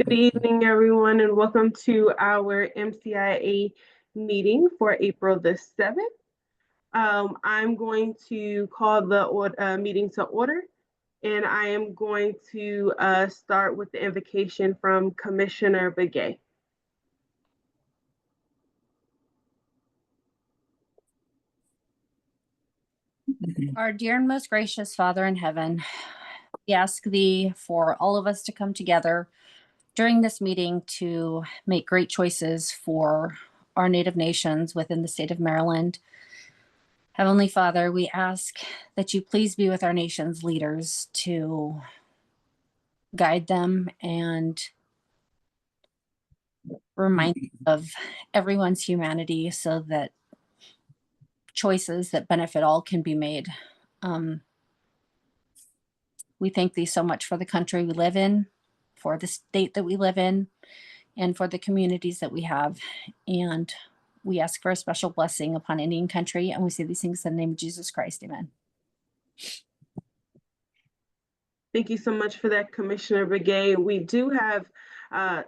Good evening, everyone, and welcome to our MCIA meeting for April the 7th. I'm going to call the meeting to order, and I am going to start with the invocation from Commissioner Begay. Our dear and most gracious Father in heaven, we ask thee for all of us to come together during this meeting to make great choices for our native nations within the state of Maryland. Heavenly Father, we ask that you please be with our nation's leaders to guide them and remind of everyone's humanity so that choices that benefit all can be made. We thank thee so much for the country we live in, for the state that we live in, and for the communities that we have. And we ask for a special blessing upon Indian country. And we say these things in the name of Jesus Christ. Amen. Thank you so much for that, Commissioner Begay. We do have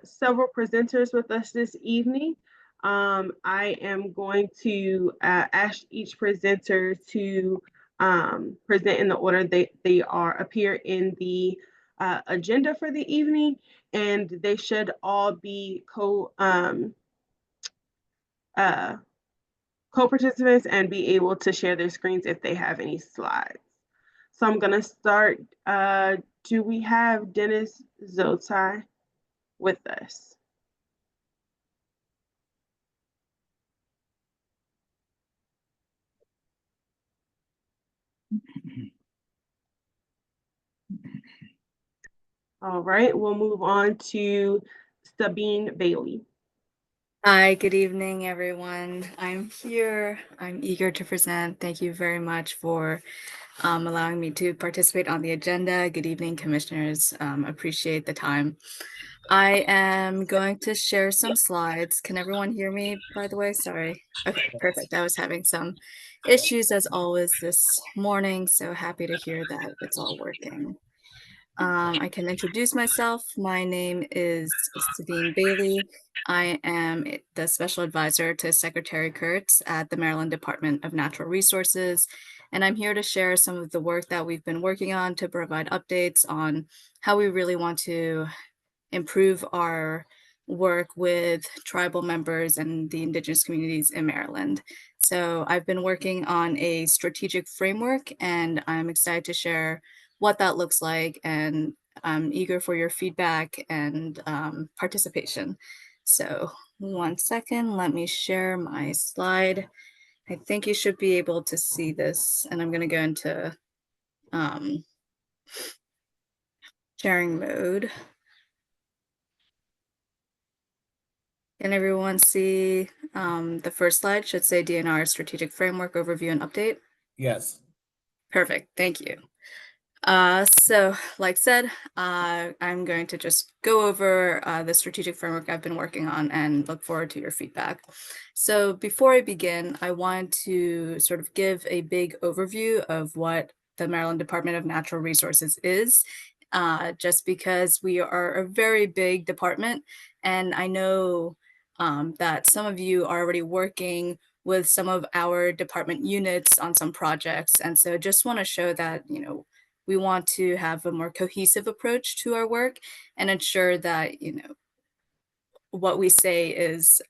several presenters with us this evening. I am going to ask each presenter to present in the order they appear in the agenda for the evening, and they should all be co-participants and be able to share their screens if they have any slides. So I'm gonna start. Do we have Dennis Zotai with us? All right, we'll move on to Sabine Bailey. Hi, good evening, everyone. I'm here. I'm eager to present. Thank you very much for allowing me to participate on the agenda. Good evening, commissioners. Appreciate the time. I am going to share some slides. Can everyone hear me, by the way? Sorry. Okay, perfect. I was having some issues as always this morning, so happy to hear that it's all working. I can introduce myself. My name is Sabine Bailey. I am the special advisor to Secretary Kurtz at the Maryland Department of Natural Resources, and I'm here to share some of the work that we've been working on to provide updates on how we really want to improve our work with tribal members and the Indigenous communities in Maryland. So I've been working on a strategic framework, and I'm excited to share what that looks like, and I'm eager for your feedback and participation. So 1 second, let me share my slide. I think you should be able to see this, and I'm going to go into sharing mode. Can everyone see the first slide? Should say DNR Strategic Framework Overview and Update. Yes. Perfect, thank you. So like said, I'm going to just go over the strategic framework I've been working on and look forward to your feedback. So before I begin, I want to sort of give a big overview of what the Maryland Department of Natural Resources is, just because we are a very big department, and I know that some of you are already working with some of our department units on some projects, and so just want to show that, you know, we want to have a more cohesive approach to our work and ensure that, you know, what we say is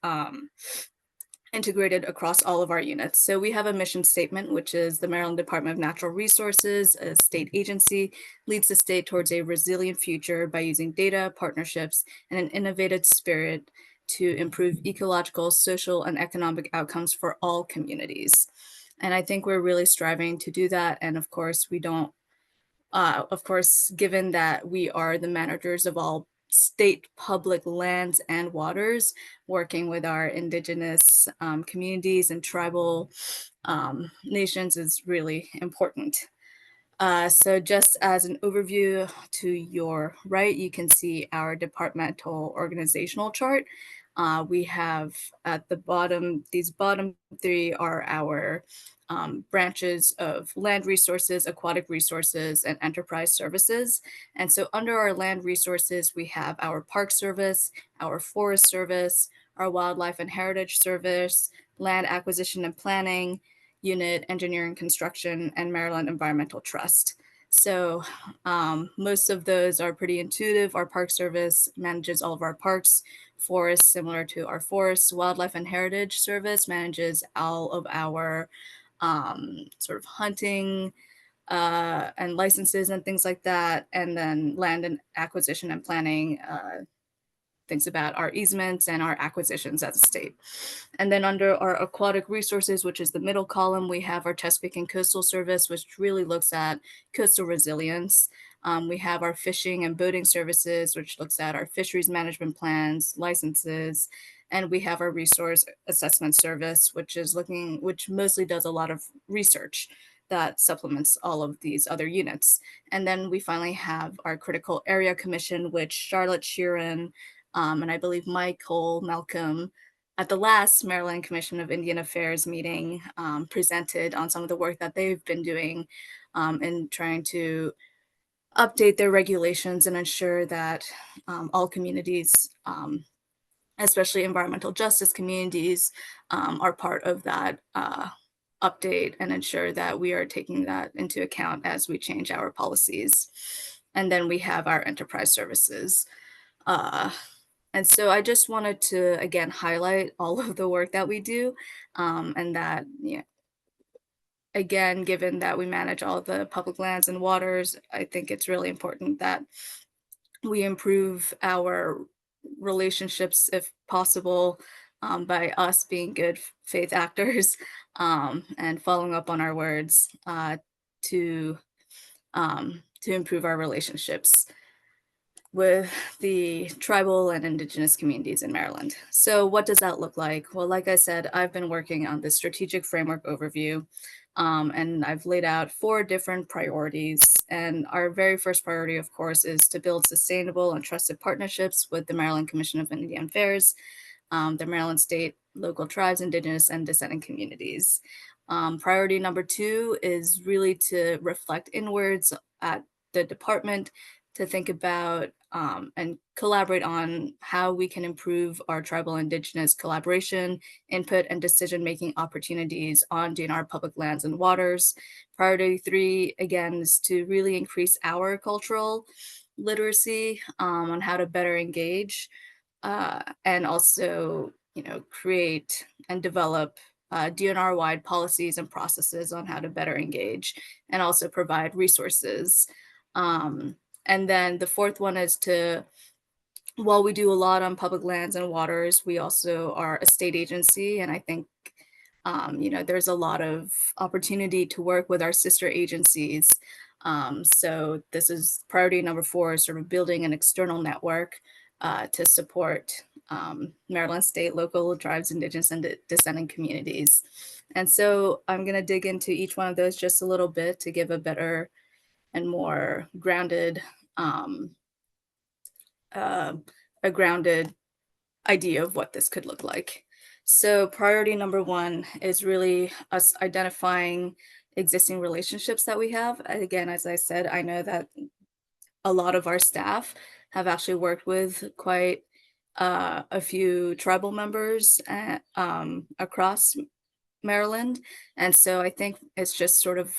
integrated across all of our units. So we have a mission statement, which is the Maryland Department of Natural Resources, a state agency, leads the state towards a resilient future by using data, partnerships, and an innovative spirit to improve ecological, social, and economic outcomes for all communities. And I think we're really striving to do that. And of course, we don't of course, given that we are the managers of all state public lands and waters, working with our Indigenous communities and tribal nations is really important. So just as an overview, to your right, you can see our departmental organizational chart. We have at the bottom, these bottom three are our branches of land resources, aquatic resources, and enterprise services. And so under our land resources, we have our park service, our forest service, our wildlife and heritage service, land acquisition and planning, unit engineering construction, and Maryland Environmental Trust. So most of those are pretty intuitive. Our park service manages all of our parks. Forest, similar to our forests. Wildlife and heritage service manages all of our sort of hunting and licenses and things like that. And then land and acquisition and planning thinks about our easements and our acquisitions as a state. And then under our aquatic resources, which is the middle column, we have our Chesapeake and Coastal Service, which really looks at coastal resilience. We have our fishing and boating services, which looks at our fisheries management plans, licenses, and we have our resource assessment service, which mostly does a lot of research that supplements all of these other units. And then we finally have our Critical Area Commission, which Charlotte Sheeran, and I believe Michael Malcolm at the last Maryland Commission of Indian Affairs meeting presented on some of the work that they've been doing in trying to update their regulations and ensure that all communities, especially environmental justice communities, are part of that update and ensure that we are taking that into account as we change our policies. And then we have our enterprise services. And so I just wanted to, again, highlight all of the work that we do and that, again, given that we manage all the public lands and waters, I think it's really important that we improve our relationships if possible by us being good faith actors and following up on our words to improve our relationships with the tribal and indigenous communities in Maryland. So what does that look like? Well, like I said, I've been working on this strategic framework overview and I've laid out 4 different priorities. And our very first priority, of course, is to build sustainable and trusted partnerships with the Maryland Commission of Indian Affairs, the Maryland State, local tribes, indigenous, and dissenting communities. Priority number 2 is really to reflect inwards at the department to think about and collaborate on how we can improve our tribal indigenous collaboration, input, and decision-making opportunities on DNR public lands and waters. Priority 3, again, is to really increase our cultural literacy on how to better engage and also, create and develop DNR-wide policies and processes on how to better engage and also provide resources. And then the 4th one is while we do a lot on public lands and waters, we also are a state agency. And I think, there's a lot of opportunity to work with our sister agencies. So this is priority number 4, sort of building an external network to support Maryland State, local tribes, indigenous, and dissenting communities. And so I'm going to dig into each one of those just a little bit to give a better and more grounded, a grounded idea of what this could look like. So priority number 1 is really us identifying existing relationships that we have. Again, as I said, I know that a lot of our staff have actually worked with quite a few tribal members across Maryland. And so I think it's just sort of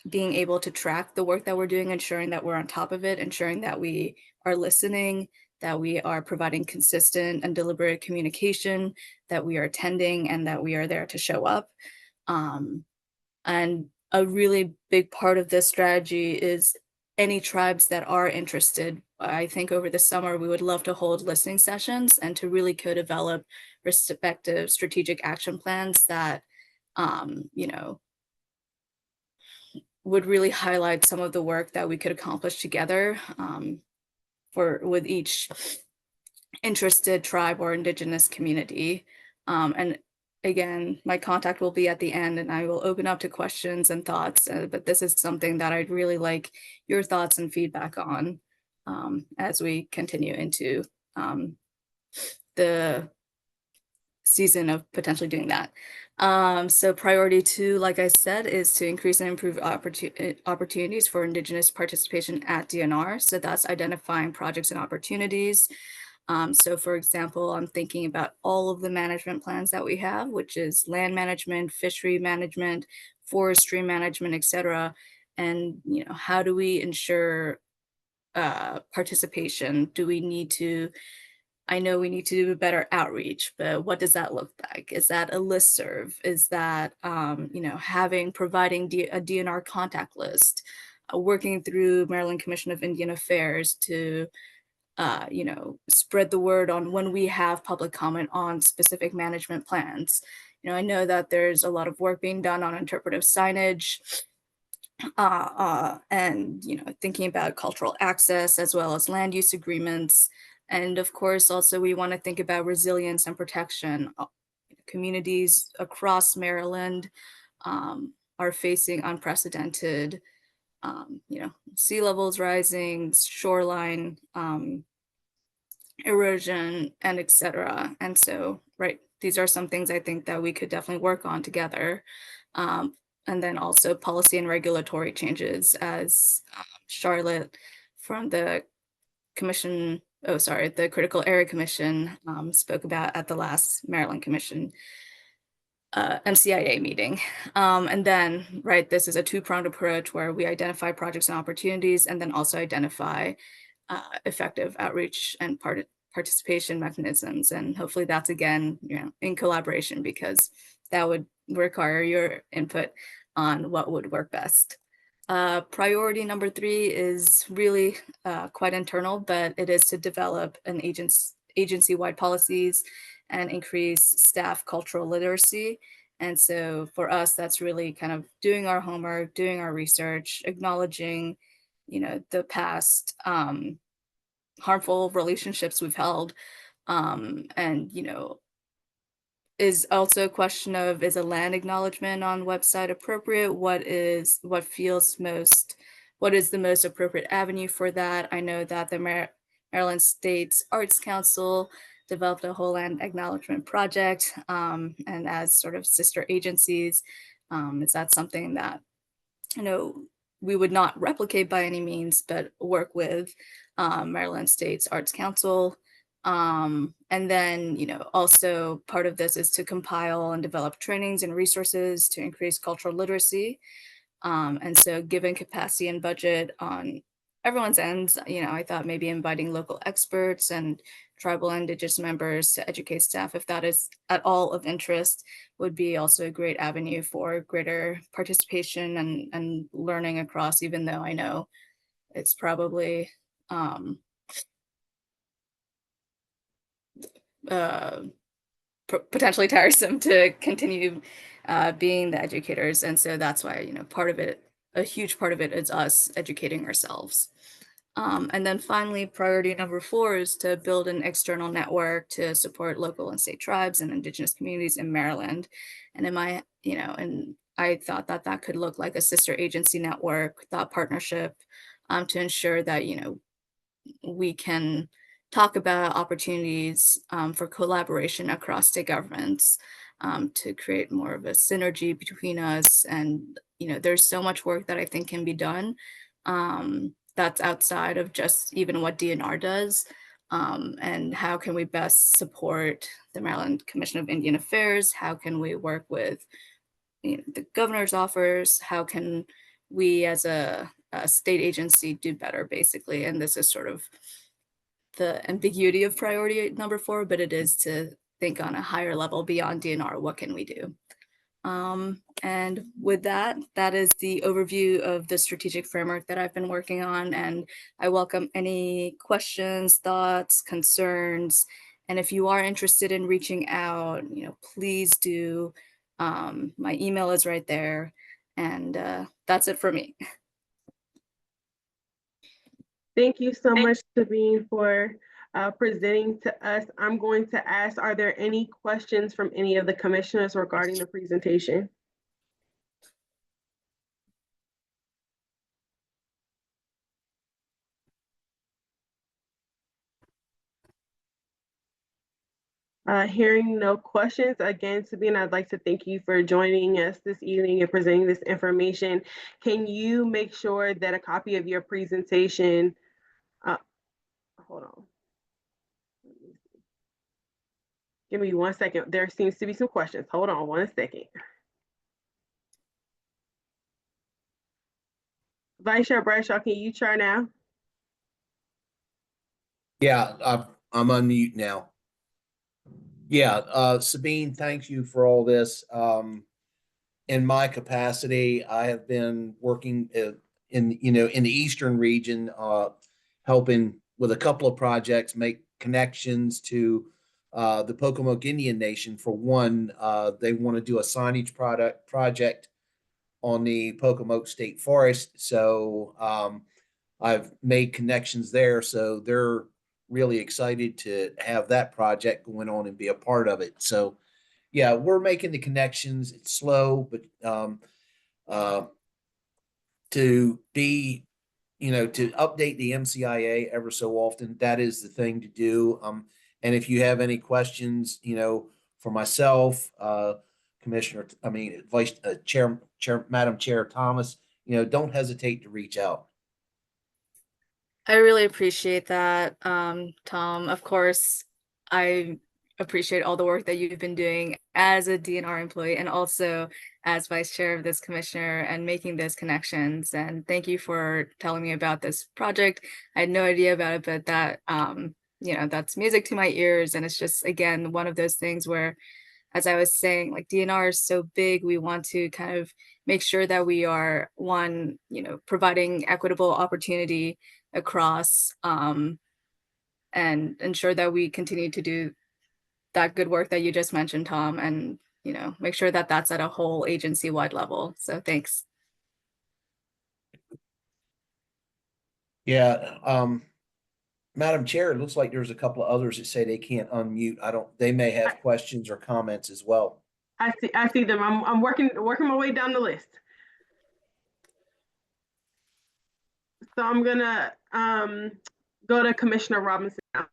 being able to track the work that we're doing, ensuring that we're on top of it, ensuring that we are listening, that we are providing consistent and deliberate communication, that we are attending, and that we are there to show up. And a really big part of this strategy is any tribes that are interested. I think over the summer, we would love to hold listening sessions and to really co-develop respective strategic action plans that, would really highlight some of the work that we could accomplish together with each interested tribe or indigenous community. And again, my contact will be at the end and I will open up to questions and thoughts, but this is something that I'd really like your thoughts and feedback on as we continue into the season of potentially doing that. So priority 2, like I said, is to increase and improve opportunities for Indigenous participation at DNR. So that's identifying projects and opportunities. So for example, I'm thinking about all of the management plans that we have, which is land management, fishery management, forestry management, etc. And how do we ensure participation? Do we need to I know we need to do better outreach, but what does that look like? Is that a listserv? Is that, providing a DNR contact list, working through Maryland Commission of Indian Affairs to, spread the word on when we have public comment on specific management plans. I know that there's a lot of work being done on interpretive signage, and thinking about cultural access as well as land use agreements. And of course, also we want to think about resilience and protection. Communities across Maryland are facing unprecedented, sea levels rising, shoreline erosion, and etc. And so, right, these are some things I think that we could definitely work on together. And then also policy and regulatory changes, as Charlotte from the the Critical Area Commission spoke about at the last Maryland Commission MCIA meeting. And then, right, this is a two-pronged approach where we identify projects and opportunities and then also identify effective outreach and participation mechanisms. And hopefully that's, again, in collaboration, because that would require your input on what would work best. Priority number 3 is really quite internal, but it is to develop an agency-wide policies and increase staff cultural literacy. And so for us, that's really kind of doing our homework, doing our research, acknowledging, the past harmful relationships we've held. And, is also a question of, is a land acknowledgement on website appropriate? What is the most appropriate avenue for that? I know that the Maryland State's Arts Council developed a whole land acknowledgement project, and as sort of sister agencies, is that something that we would not replicate by any means, but work with Maryland State's Arts Council. And then, also part of this is to compile and develop trainings and resources to increase cultural literacy. And so given capacity and budget on everyone's ends, I thought maybe inviting local experts and tribal and indigenous members to educate staff, if that is at all of interest, would be also a great avenue for greater participation and learning across, even though I know it's probably potentially tiresome to continue being the educators. And so that's why, a huge part of it is us educating ourselves. And then finally, priority number 4 is to build an external network to support local and state tribes and indigenous communities in Maryland. And and I thought that that could look like a sister agency network, thought partnership, to ensure that, we can talk about opportunities for collaboration across state governments, to create more of a synergy between us. And, there's so much work that I think can be done that's outside of just even what DNR does. And how can we best support the Maryland Commission of Indian Affairs? How can we work with the governor's office? How can we as a state agency do better, basically? And this is sort of the ambiguity of priority number 4, but it is to think on a higher level beyond DNR. What can we do? And with that, that is the overview of the strategic framework that I've been working on. And I welcome any questions, thoughts, concerns. And if you are interested in reaching out, please do. My email is right there. And that's it for me. Thank you so much, Sabine, for presenting to us. I'm going to ask, are there any questions from any of the commissioners regarding the presentation? Hearing no questions, again, Sabine, I'd like to thank you for joining us this evening and presenting this information. Can you make sure that a copy of your presentation, hold on. Give me 1 second. There seems to be some questions. Hold on 1 second. Vice Chair Bradshaw, can you try now? Yeah, I'm on mute now. Yeah, Sabine, thank you for all this. In my capacity, I have been working in the eastern region, helping with a couple of projects, make connections to the Pocomoke Indian Nation. For one, they want to do a signage project on the Pocomoke State Forest. So I've made connections there. So they're really excited to have that project going on and be a part of it. So yeah, we're making the connections. It's slow, but uh, to be, to update the MCIA ever so often, that is the thing to do. And if you have any questions, for myself, Vice Chair, Madam Chair Thomas, don't hesitate to reach out. I really appreciate that, Tom. Of course, I appreciate all the work that you've been doing as a DNR employee and also as vice chair of this commissioner and making those connections. And thank you for telling me about this project. I had no idea about it, but that, that's music to my ears. And it's just, again, one of those things where, as I was saying, like DNR is so big, we want to kind of make sure that we are providing equitable opportunity across and ensure that we continue to do that good work that you just mentioned, Tom, and make sure that that's at a whole agency-wide level. So thanks. Yeah, Madam Chair, it looks like there's a couple of others that say they can't unmute. They may have questions or comments as well. I see them. I'm working my way down the list. So I'm gonna go to Commissioner Robinson now.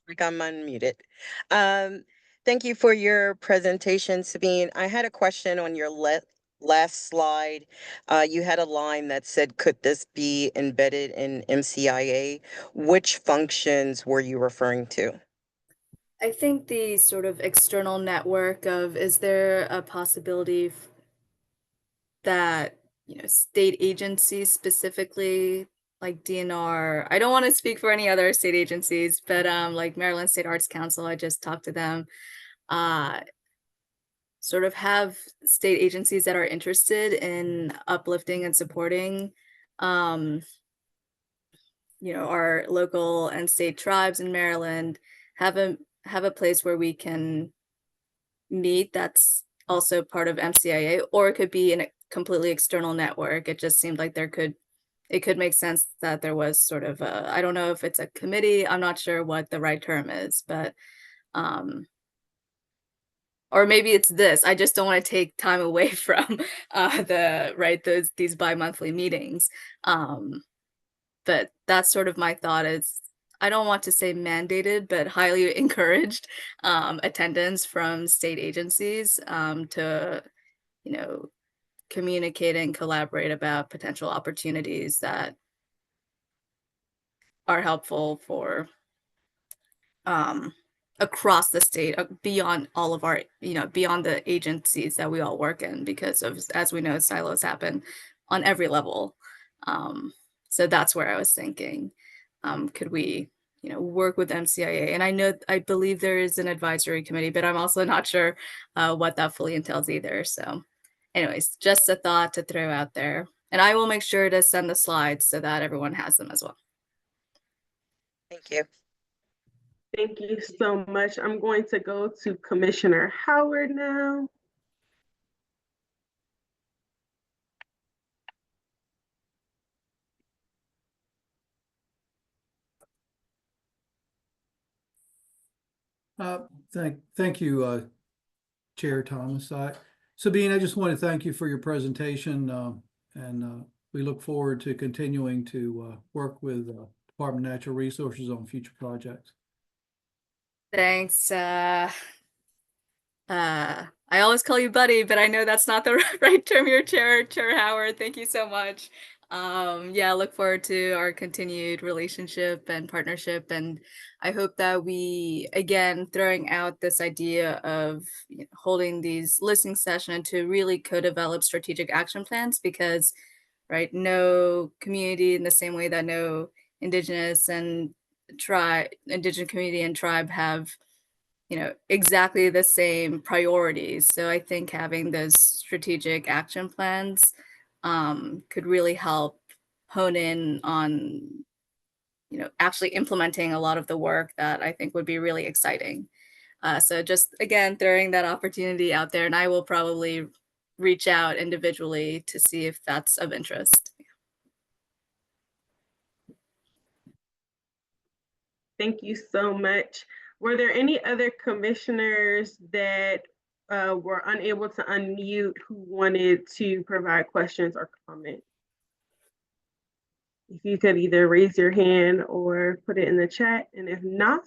Like I'm unmuted. Thank you for your presentation, Sabine. I had a question on your last slide. You had a line that said, could this be embedded in MCIA? Which functions were you referring to? I think the sort of external network of, is there a possibility that, state agencies specifically like DNR, I don't want to speak for any other state agencies, but like Maryland State Arts Council, I just talked to them, sort of have state agencies that are interested in uplifting and supporting our local and state tribes in Maryland, have a place where we can meet that's also part of MCIA, or it could be in a completely external network. It just seemed like it could make sense that there was sort of I don't know if it's a committee, I'm not sure what the right term is, but or maybe it's this, I just don't want to take time away from these bi-monthly meetings. But that's sort of my thought is, I don't want to say mandated, but highly encouraged attendance from state agencies to, communicate and collaborate about potential opportunities that are helpful for across the state, beyond all of our, beyond the agencies that we all work in, because of, as we know, silos happen on every level. So that's where I was thinking, could we, work with MCIA? And I believe there is an advisory committee, but I'm also not sure what that fully entails either. So anyways, just a thought to throw out there. And I will make sure to send the slides so that everyone has them as well. Thank you. Thank you so much. I'm going to go to Commissioner Howard now. Thank you, Chair Thomas. Sabine, I just want to thank you for your presentation, and we look forward to continuing to work with Department of Natural Resources on future projects. Thanks. I always call you buddy, but I know that's not the right term. Your Chair Howard. Thank you so much. Yeah, look forward to our continued relationship and partnership. And I hope that we, again, throwing out this idea of holding these listening sessions to really co-develop strategic action plans, because, right, no community, in the same way that no indigenous community and tribe have exactly the same priorities. So I think having those strategic action plans could really help hone in on, actually implementing a lot of the work that I think would be really exciting. So just, again, throwing that opportunity out there, and I will probably reach out individually to see if that's of interest. Thank you so much. Were there any other commissioners that were unable to unmute who wanted to provide questions or comments? If you could either raise your hand or put it in the chat, and if not,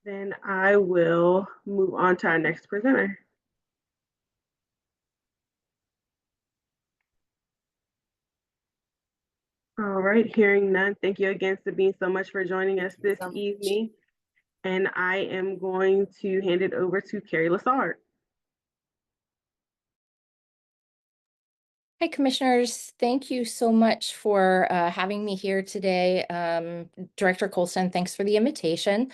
then I will move on to our next presenter. All right, hearing none. Thank you again, Sabine, so much for joining us this evening. And I am going to hand it over to Carrie Lassard. Hi, Commissioners. Thank you so much for having me here today. Director Colson, thanks for the invitation.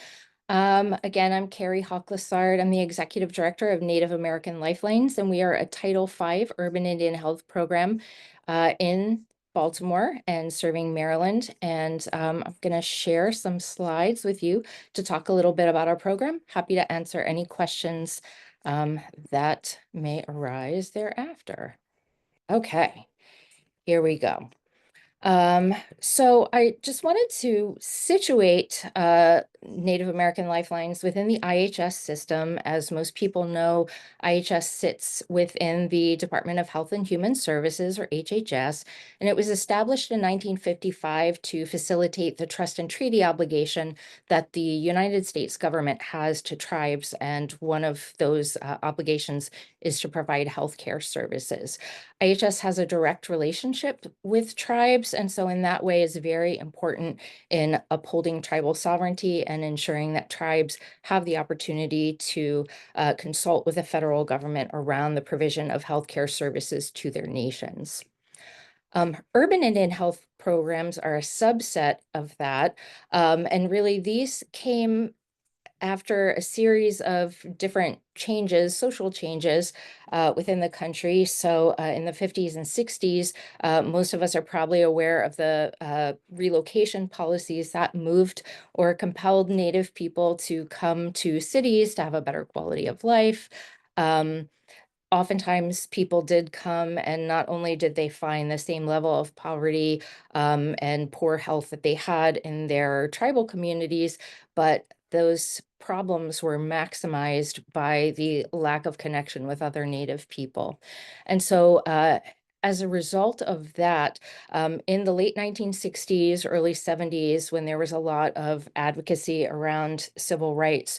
Again, I'm Carrie Hawk-Lassard. I'm the Executive Director of Native American Lifelines, and we are a Title V Urban Indian Health Program in Baltimore and serving Maryland. And I'm going to share some slides with you to talk a little bit about our program. Happy to answer any questions that may arise thereafter. Okay, here we go. So I just wanted to situate Native American Lifelines within the IHS system. As most people know, IHS sits within the Department of Health and Human Services, or HHS, and it was established in 1955 to facilitate the trust and treaty obligation that the United States government has to tribes, and one of those obligations is to provide healthcare services. IHS has a direct relationship with tribes, and so in that way is very important in upholding tribal sovereignty and ensuring that tribes have the opportunity to consult with the federal government around the provision of healthcare services to their nations. Urban Indian health programs are a subset of that, and really these came after a series of different changes, social changes within the country. So in the 50s and 60s, most of us are probably aware of the relocation policies that moved or compelled Native people to come to cities to have a better quality of life. Oftentimes people did come, and not only did they find the same level of poverty and poor health that they had in their tribal communities, but those problems were maximized by the lack of connection with other Native people. And so as a result of that, in the late 1960s, early 70s, when there was a lot of advocacy around civil rights,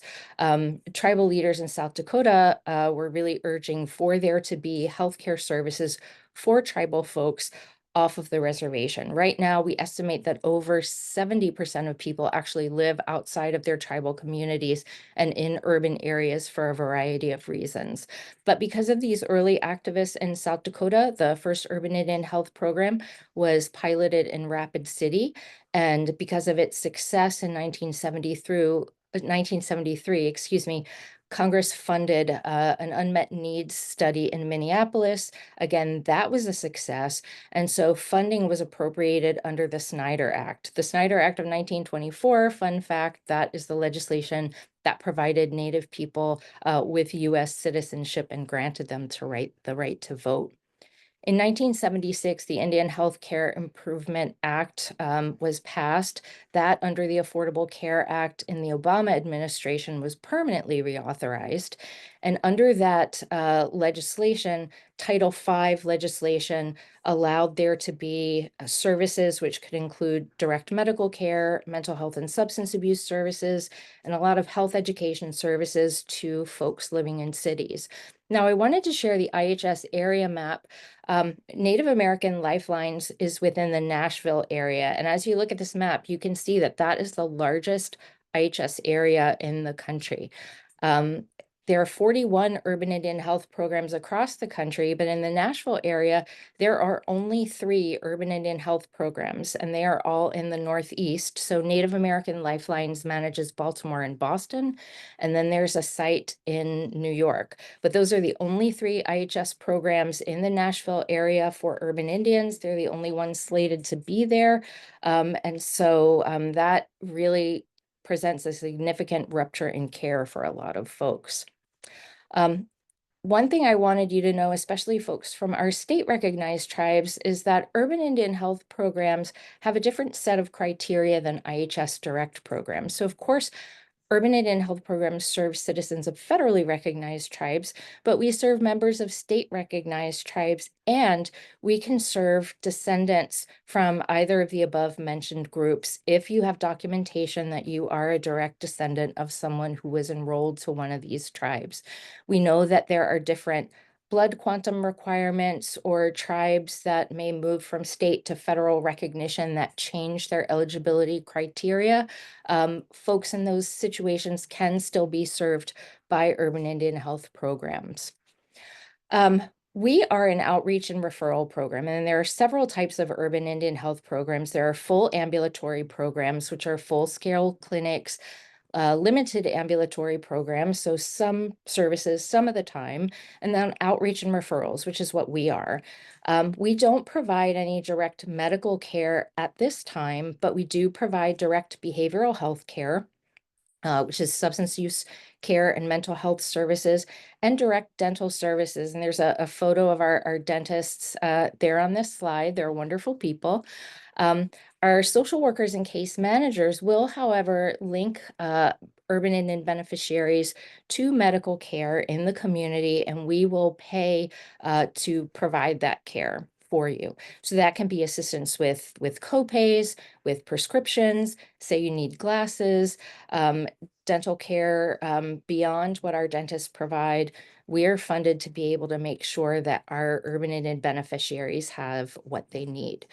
tribal leaders in South Dakota were really urging for there to be healthcare services for tribal folks off of the reservation. Right now, we estimate that over 70% of people actually live outside of their tribal communities and in urban areas for a variety of reasons. But because of these early activists in South Dakota, the first urban Indian health program was piloted in Rapid City. And because of its success in 1973, Congress funded an unmet needs study in Minneapolis. Again, that was a success. And so funding was appropriated under the Snyder Act. The Snyder Act of 1924, fun fact, that is the legislation that provided Native people with U.S. citizenship and granted them the right to vote. In 1976, the Indian Healthcare Improvement Act was passed. That, under the Affordable Care Act in the Obama administration, was permanently reauthorized. And under that legislation, Title V legislation allowed there to be services which could include direct medical care, mental health and substance abuse services, and a lot of health education services to folks living in cities. Now, I wanted to share the IHS area map. Native American Lifelines is within the Nashville area. And as you look at this map, you can see that that is the largest IHS area in the country. There are 41 urban Indian health programs across the country, but in the Nashville area, there are only 3 urban Indian health programs, and they are all in the Northeast. So Native American Lifelines manages Baltimore and Boston, and then there's a site in New York. But those are the only 3 IHS programs in the Nashville area for urban Indians. They're the only ones slated to be there. And so that really presents a significant rupture in care for a lot of folks. One thing I wanted you to know, especially folks from our state recognized tribes, is that urban Indian health programs have a different set of criteria than IHS direct programs. So of course, urban Indian health programs serve citizens of federally recognized tribes, but we serve members of state recognized tribes, and we can serve descendants from either of the above mentioned groups if you have documentation that you are a direct descendant of someone who was enrolled to one of these tribes. We know that there are different blood quantum requirements or tribes that may move from state to federal recognition that change their eligibility criteria. Folks in those situations can still be served by urban Indian health programs. We are an outreach and referral program, and there are several types of urban Indian health programs. There are full ambulatory programs, which are full-scale clinics, limited ambulatory programs, so some services some of the time, and then outreach and referrals, which is what we are. We don't provide any direct medical care at this time, but we do provide direct behavioral health care, which is substance use care and mental health services, and direct dental services. And there's a photo of our dentists there on this slide. They're wonderful people. Our social workers and case managers will, however, link urban Indian beneficiaries to medical care in the community, and we will pay to provide that care for you. So that can be assistance with co-pays, with prescriptions, say you need glasses, dental care beyond what our dentists provide. We are funded to be able to make sure that our urban Indian beneficiaries have what they need.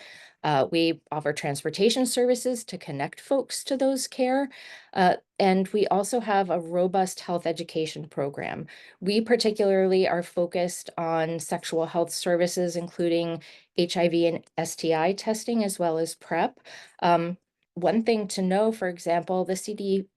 We offer transportation services to connect folks to those care. And we also have a robust health education program. We particularly are focused on sexual health services, including HIV and STI testing, as well as PrEP. One thing to know, for example, the CDC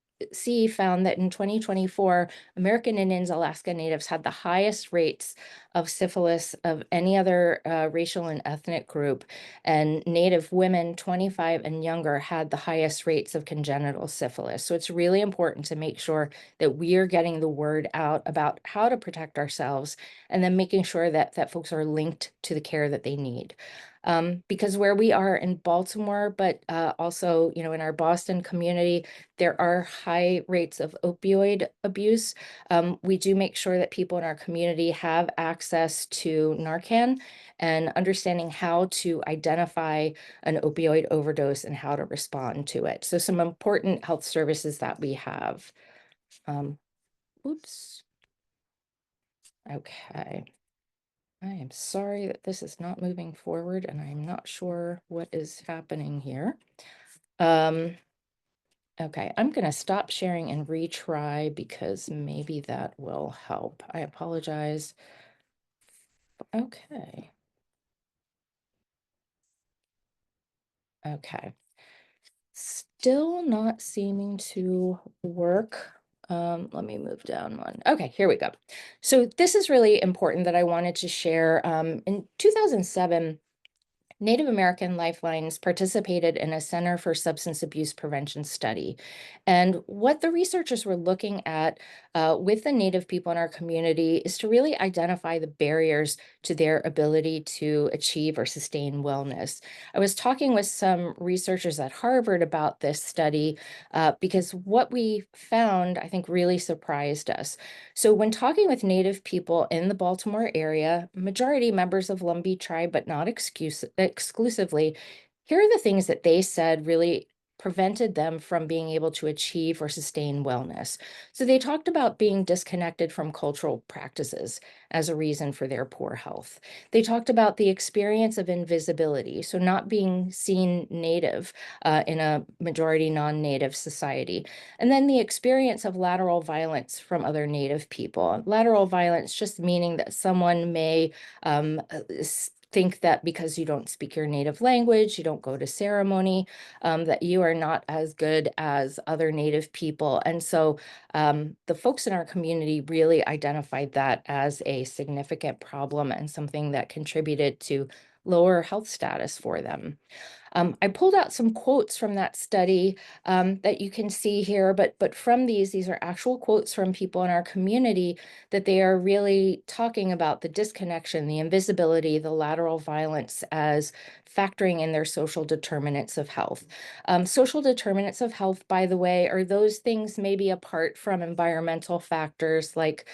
found that in 2024, American Indians, Alaska Natives had the highest rates of syphilis of any other racial and ethnic group, and Native women 25 and younger had the highest rates of congenital syphilis. So it's really important to make sure that we are getting the word out about how to protect ourselves, and then making sure that folks are linked to the care that they need. Because where we are in Baltimore, but also, in our Boston community, there are high rates of opioid abuse. We do make sure that people in our community have access to Narcan and understanding how to identify an opioid overdose and how to respond to it. So some important health services that we have. Oops. Okay. I am sorry that this is not moving forward, and I'm not sure what is happening here. Okay, I'm going to stop sharing and retry because maybe that will help. I apologize. Okay. Okay. Still not seeming to work. Let me move down one. Okay, here we go. So this is really important that I wanted to share. In 2007, Native American Lifelines participated in a Center for Substance Abuse Prevention study. And what the researchers were looking at with the Native people in our community is to really identify the barriers to their ability to achieve or sustain wellness. I was talking with some researchers at Harvard about this study because what we found, I think, really surprised us. So when talking with Native people in the Baltimore area, majority members of Lumbee tribe, but not exclusively, here are the things that they said really prevented them from being able to achieve or sustain wellness. So they talked about being disconnected from cultural practices as a reason for their poor health. They talked about the experience of invisibility, so not being seen Native in a majority non-Native society. And then the experience of lateral violence from other Native people. Lateral violence just meaning that someone may think that because you don't speak your native language, you don't go to ceremony, that you are not as good as other Native people. And so the folks in our community really identified that as a significant problem and something that contributed to lower health status for them. I pulled out some quotes from that study that you can see here, but from these are actual quotes from people in our community that they are really talking about the disconnection, the invisibility, the lateral violence as factoring in their social determinants of health. Social determinants of health, by the way, are those things maybe apart from environmental factors like,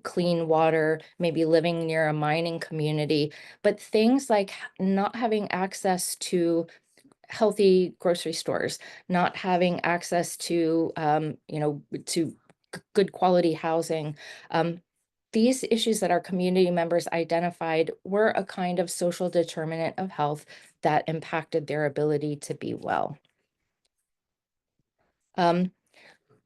clean water, maybe living near a mining community, but things like not having access to healthy grocery stores, not having access to, good quality housing. These issues that our community members identified were a kind of social determinant of health that impacted their ability to be well.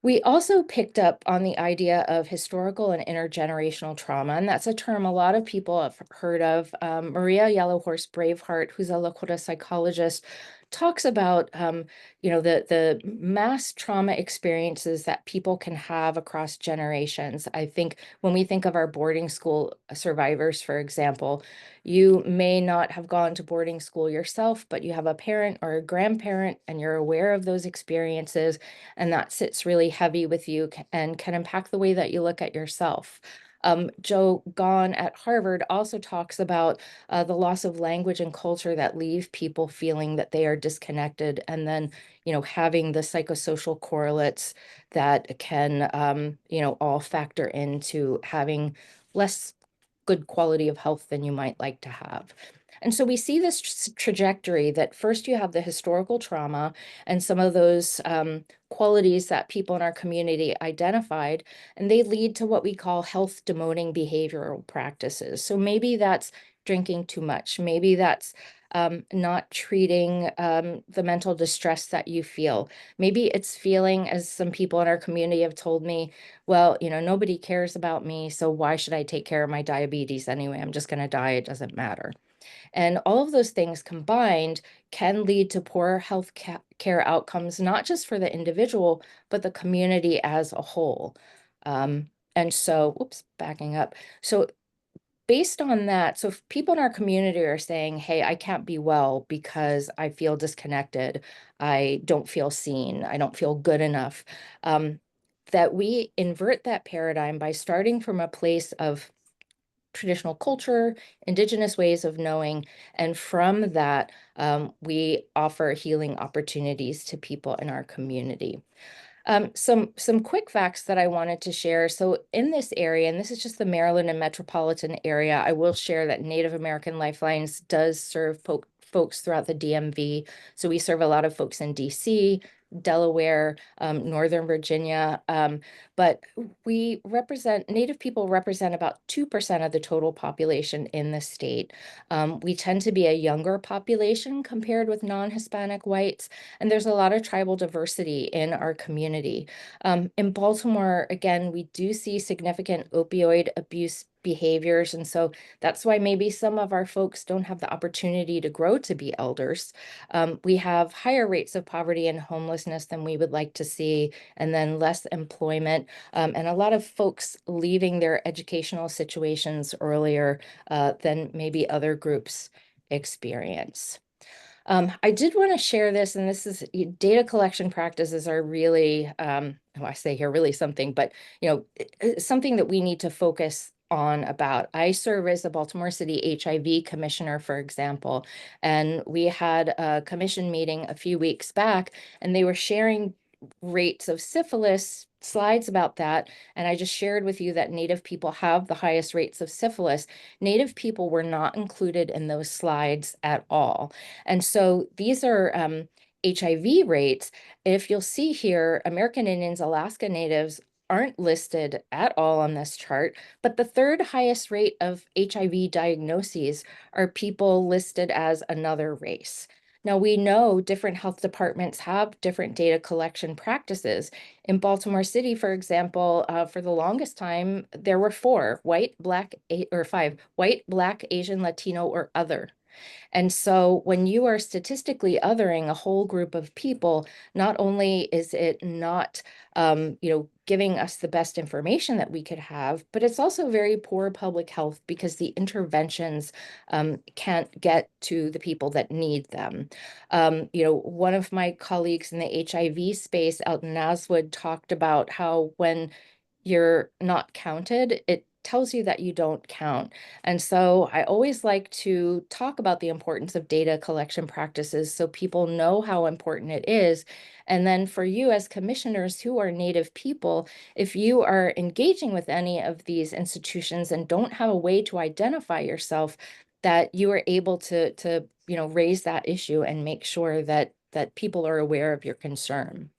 We also picked up on the idea of historical and intergenerational trauma, and that's a term a lot of people have heard of. Maria Yellowhorse Braveheart, who's a Lakota psychologist, talks about the mass trauma experiences that people can have across generations. I think when we think of our boarding school survivors, for example, you may not have gone to boarding school yourself, but you have a parent or a grandparent and you're aware of those experiences, and that sits really heavy with you and can impact the way that you look at yourself. Joe Gahn at Harvard also talks about the loss of language and culture that leave people feeling that they are disconnected, and then, having the psychosocial correlates that can, all factor into having less good quality of health than you might like to have. And so we see this trajectory that first you have the historical trauma and some of those qualities that people in our community identified, and they lead to what we call health demoting behavioral practices. So maybe that's drinking too much. Maybe that's not treating the mental distress that you feel. Maybe it's feeling, as some people in our community have told me, well, nobody cares about me, so why should I take care of my diabetes anyway? I'm just going to die. It doesn't matter. And all of those things combined can lead to poor health care outcomes, not just for the individual, but the community as a whole. And so, backing up. So based on that, so if people in our community are saying, hey, I can't be well because I feel disconnected, I don't feel seen, I don't feel good enough, that we invert that paradigm by starting from a place of traditional culture, indigenous ways of knowing, and from that, we offer healing opportunities to people in our community. Some quick facts that I wanted to share. So in this area, and this is just the Maryland and metropolitan area, I will share that Native American Lifelines does serve folks throughout the DMV. So we serve a lot of folks in DC, Delaware, Northern Virginia, but Native people represent about 2% of the total population in the state. We tend to be a younger population compared with non-Hispanic whites, and there's a lot of tribal diversity in our community. In Baltimore, again, we do see significant opioid abuse behaviors. And so that's why maybe some of our folks don't have the opportunity to grow to be elders. We have higher rates of poverty and homelessness than we would like to see, and then less employment, and a lot of folks leaving their educational situations earlier than maybe other groups experience. I did want to share this, and this is data collection practices are really, well, I say here really something, but something that we need to focus on about. I serve as the Baltimore City HIV Commissioner, for example, and we had a commission meeting a few weeks back, and they were sharing rates of syphilis, slides about that. And I just shared with you that Native people have the highest rates of syphilis. Native people were not included in those slides at all. And so these are HIV rates. If you'll see here, American Indians, Alaska Natives aren't listed at all on this chart, but the third highest rate of HIV diagnoses are people listed as another race. Now, we know different health departments have different data collection practices. In Baltimore City, for example, for the longest time, there were five, white, black, Asian, Latino, or other. And so when you are statistically othering a whole group of people, not only is it not, giving us the best information that we could have, but it's also very poor public health because the interventions can't get to the people that need them. One of my colleagues in the HIV space out in Naswood talked about how when you're not counted, it tells you that you don't count. And so I always like to talk about the importance of data collection practices so people know how important it is. And then for you as commissioners who are Native people, if you are engaging with any of these institutions and don't have a way to identify yourself, that you are able to raise that issue and make sure that people are aware of your concern.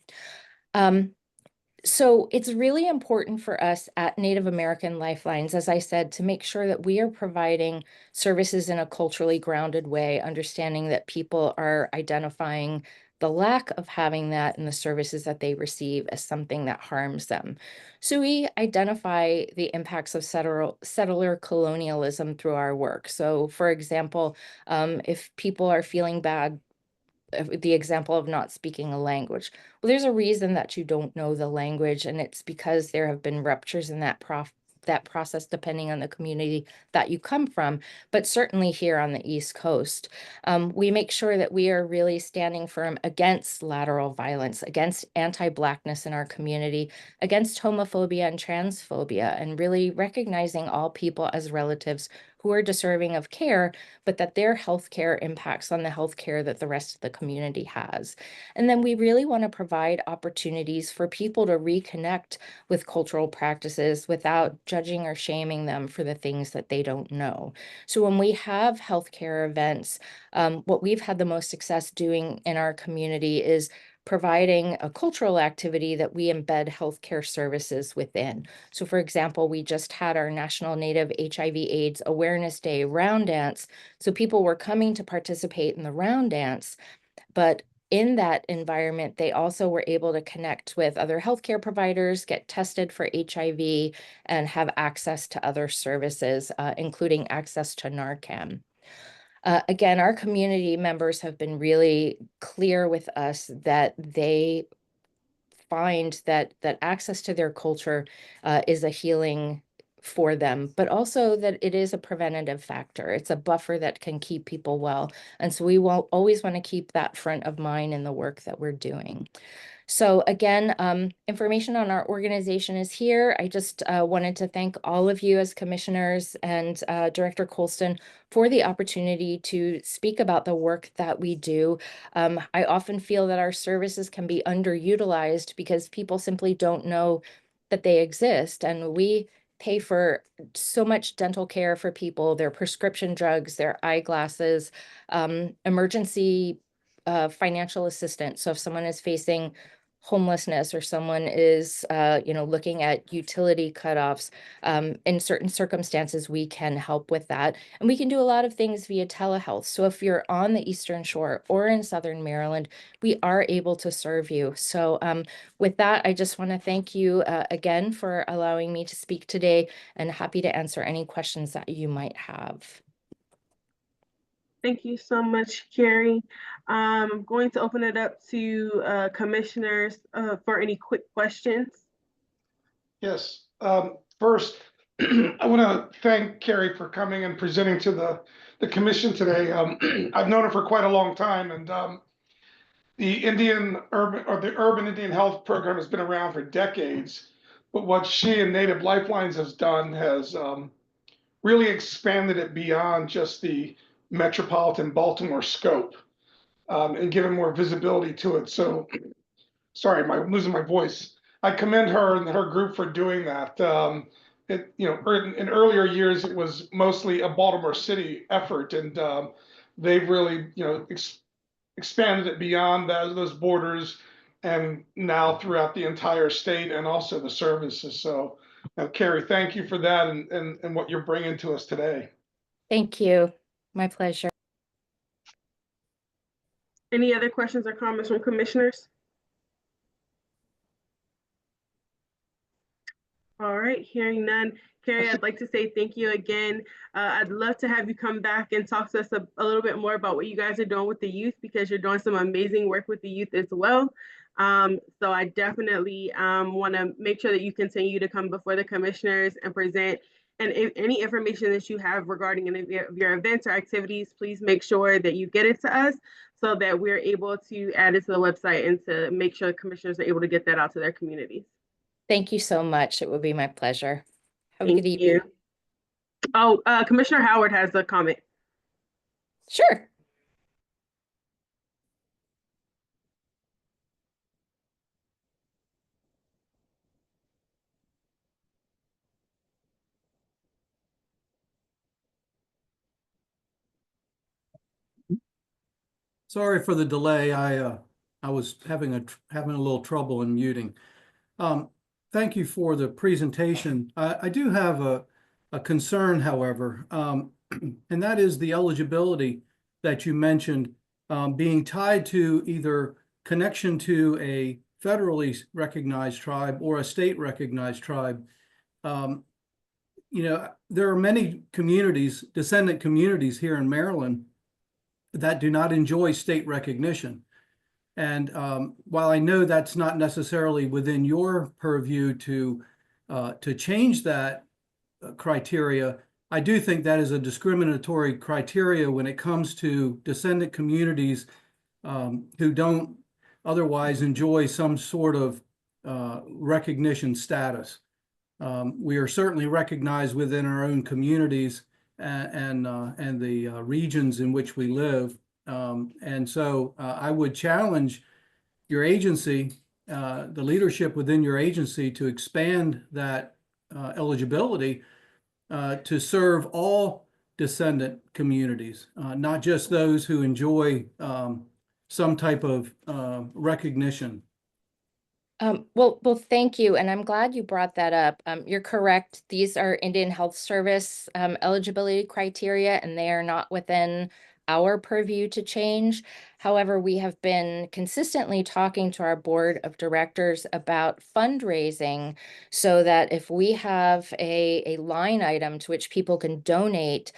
So it's really important for us at Native American Lifelines, as I said, to make sure that we are providing services in a culturally grounded way, understanding that people are identifying the lack of having that in the services that they receive as something that harms them. So we identify the impacts of settler colonialism through our work. So for example, if people are feeling bad, the example of not speaking a language. Well, there's a reason that you don't know the language, and it's because there have been ruptures in that process, depending on the community that you come from, but certainly here on the East Coast. We make sure that we are really standing firm against lateral violence, against anti-Blackness in our community, against homophobia and transphobia, and really recognizing all people as relatives who are deserving of care, but that their healthcare impacts on the healthcare that the rest of the community has. And then we really want to provide opportunities for people to reconnect with cultural practices without judging or shaming them for the things that they don't know. So when we have healthcare events, what we've had the most success doing in our community is providing a cultural activity that we embed healthcare services within. So for example, we just had our National Native HIV/AIDS Awareness Day round dance. So people were coming to participate in the round dance, but in that environment, they also were able to connect with other healthcare providers, get tested for HIV, and have access to other services, including access to Narcan. Again, our community members have been really clear with us that they find that access to their culture is a healing for them, but also that it is a preventative factor. It's a buffer that can keep people well. And so we will always want to keep that front of mind in the work that we're doing. So again, information on our organization is here. I just wanted to thank all of you as commissioners and Director Colston for the opportunity to speak about the work that we do. I often feel that our services can be underutilized because people simply don't know that they exist. And we pay for so much dental care for people, their prescription drugs, their eyeglasses, emergency financial assistance. So if someone is facing homelessness or someone is, looking at utility cutoffs, in certain circumstances, we can help with that. And we can do a lot of things via telehealth. So if you're on the Eastern Shore or in Southern Maryland, we are able to serve you. So with that, I just want to thank you again for allowing me to speak today, and happy to answer any questions that you might have. Thank you so much, Carrie. I'm going to open it up to commissioners for any quick questions. Yes. First, I want to thank Carrie for coming and presenting to the commission today. I've known her for quite a long time, and the urban Indian health program has been around for decades. But what she and Native Lifelines has done has really expanded it beyond just the metropolitan Baltimore scope, and given more visibility to it. So, sorry, I'm losing my voice. I commend her and her group for doing that. In earlier years, it was mostly a Baltimore City effort, and they've really, expanded it beyond those borders, and now throughout the entire state and also the services. So, Carrie, thank you for that and what you're bringing to us today. Thank you. My pleasure. Any other questions or comments from commissioners? All right, hearing none. Carrie, I'd like to say thank you again. I'd love to have you come back and talk to us a little bit more about what you guys are doing with the youth, because you're doing some amazing work with the youth as well. So I definitely want to make sure that you continue to come before the commissioners and present. And if any information that you have regarding any of your events or activities, please make sure that you get it to us so that we're able to add it to the website and to make sure the commissioners are able to get that out to their communities. Thank you so much. It would be my pleasure. Have a Thank good evening. you. Oh, Commissioner Howard has a comment. Sure. Sorry for the delay. I was having a little trouble in muting. Thank you for the presentation. I do have a concern, however, and that is the eligibility that you mentioned being tied to either connection to a federally recognized tribe or a state recognized tribe. There are many communities, descendant communities here in Maryland that do not enjoy state recognition. And while I know that's not necessarily within your purview to change that criteria, I do think that is a discriminatory criteria when it comes to descendant communities who don't otherwise enjoy some sort of recognition status. We are certainly recognized within our own communities and the regions in which we live. And so I would challenge your agency, the leadership within your agency, to expand that eligibility to serve all descendant communities, not just those who enjoy some type of recognition. Well, thank you. And I'm glad you brought that up. You're correct. These are Indian Health Service eligibility criteria, and they are not within our purview to change. However, we have been consistently talking to our board of directors about fundraising so that if we have a line item to which people can donate,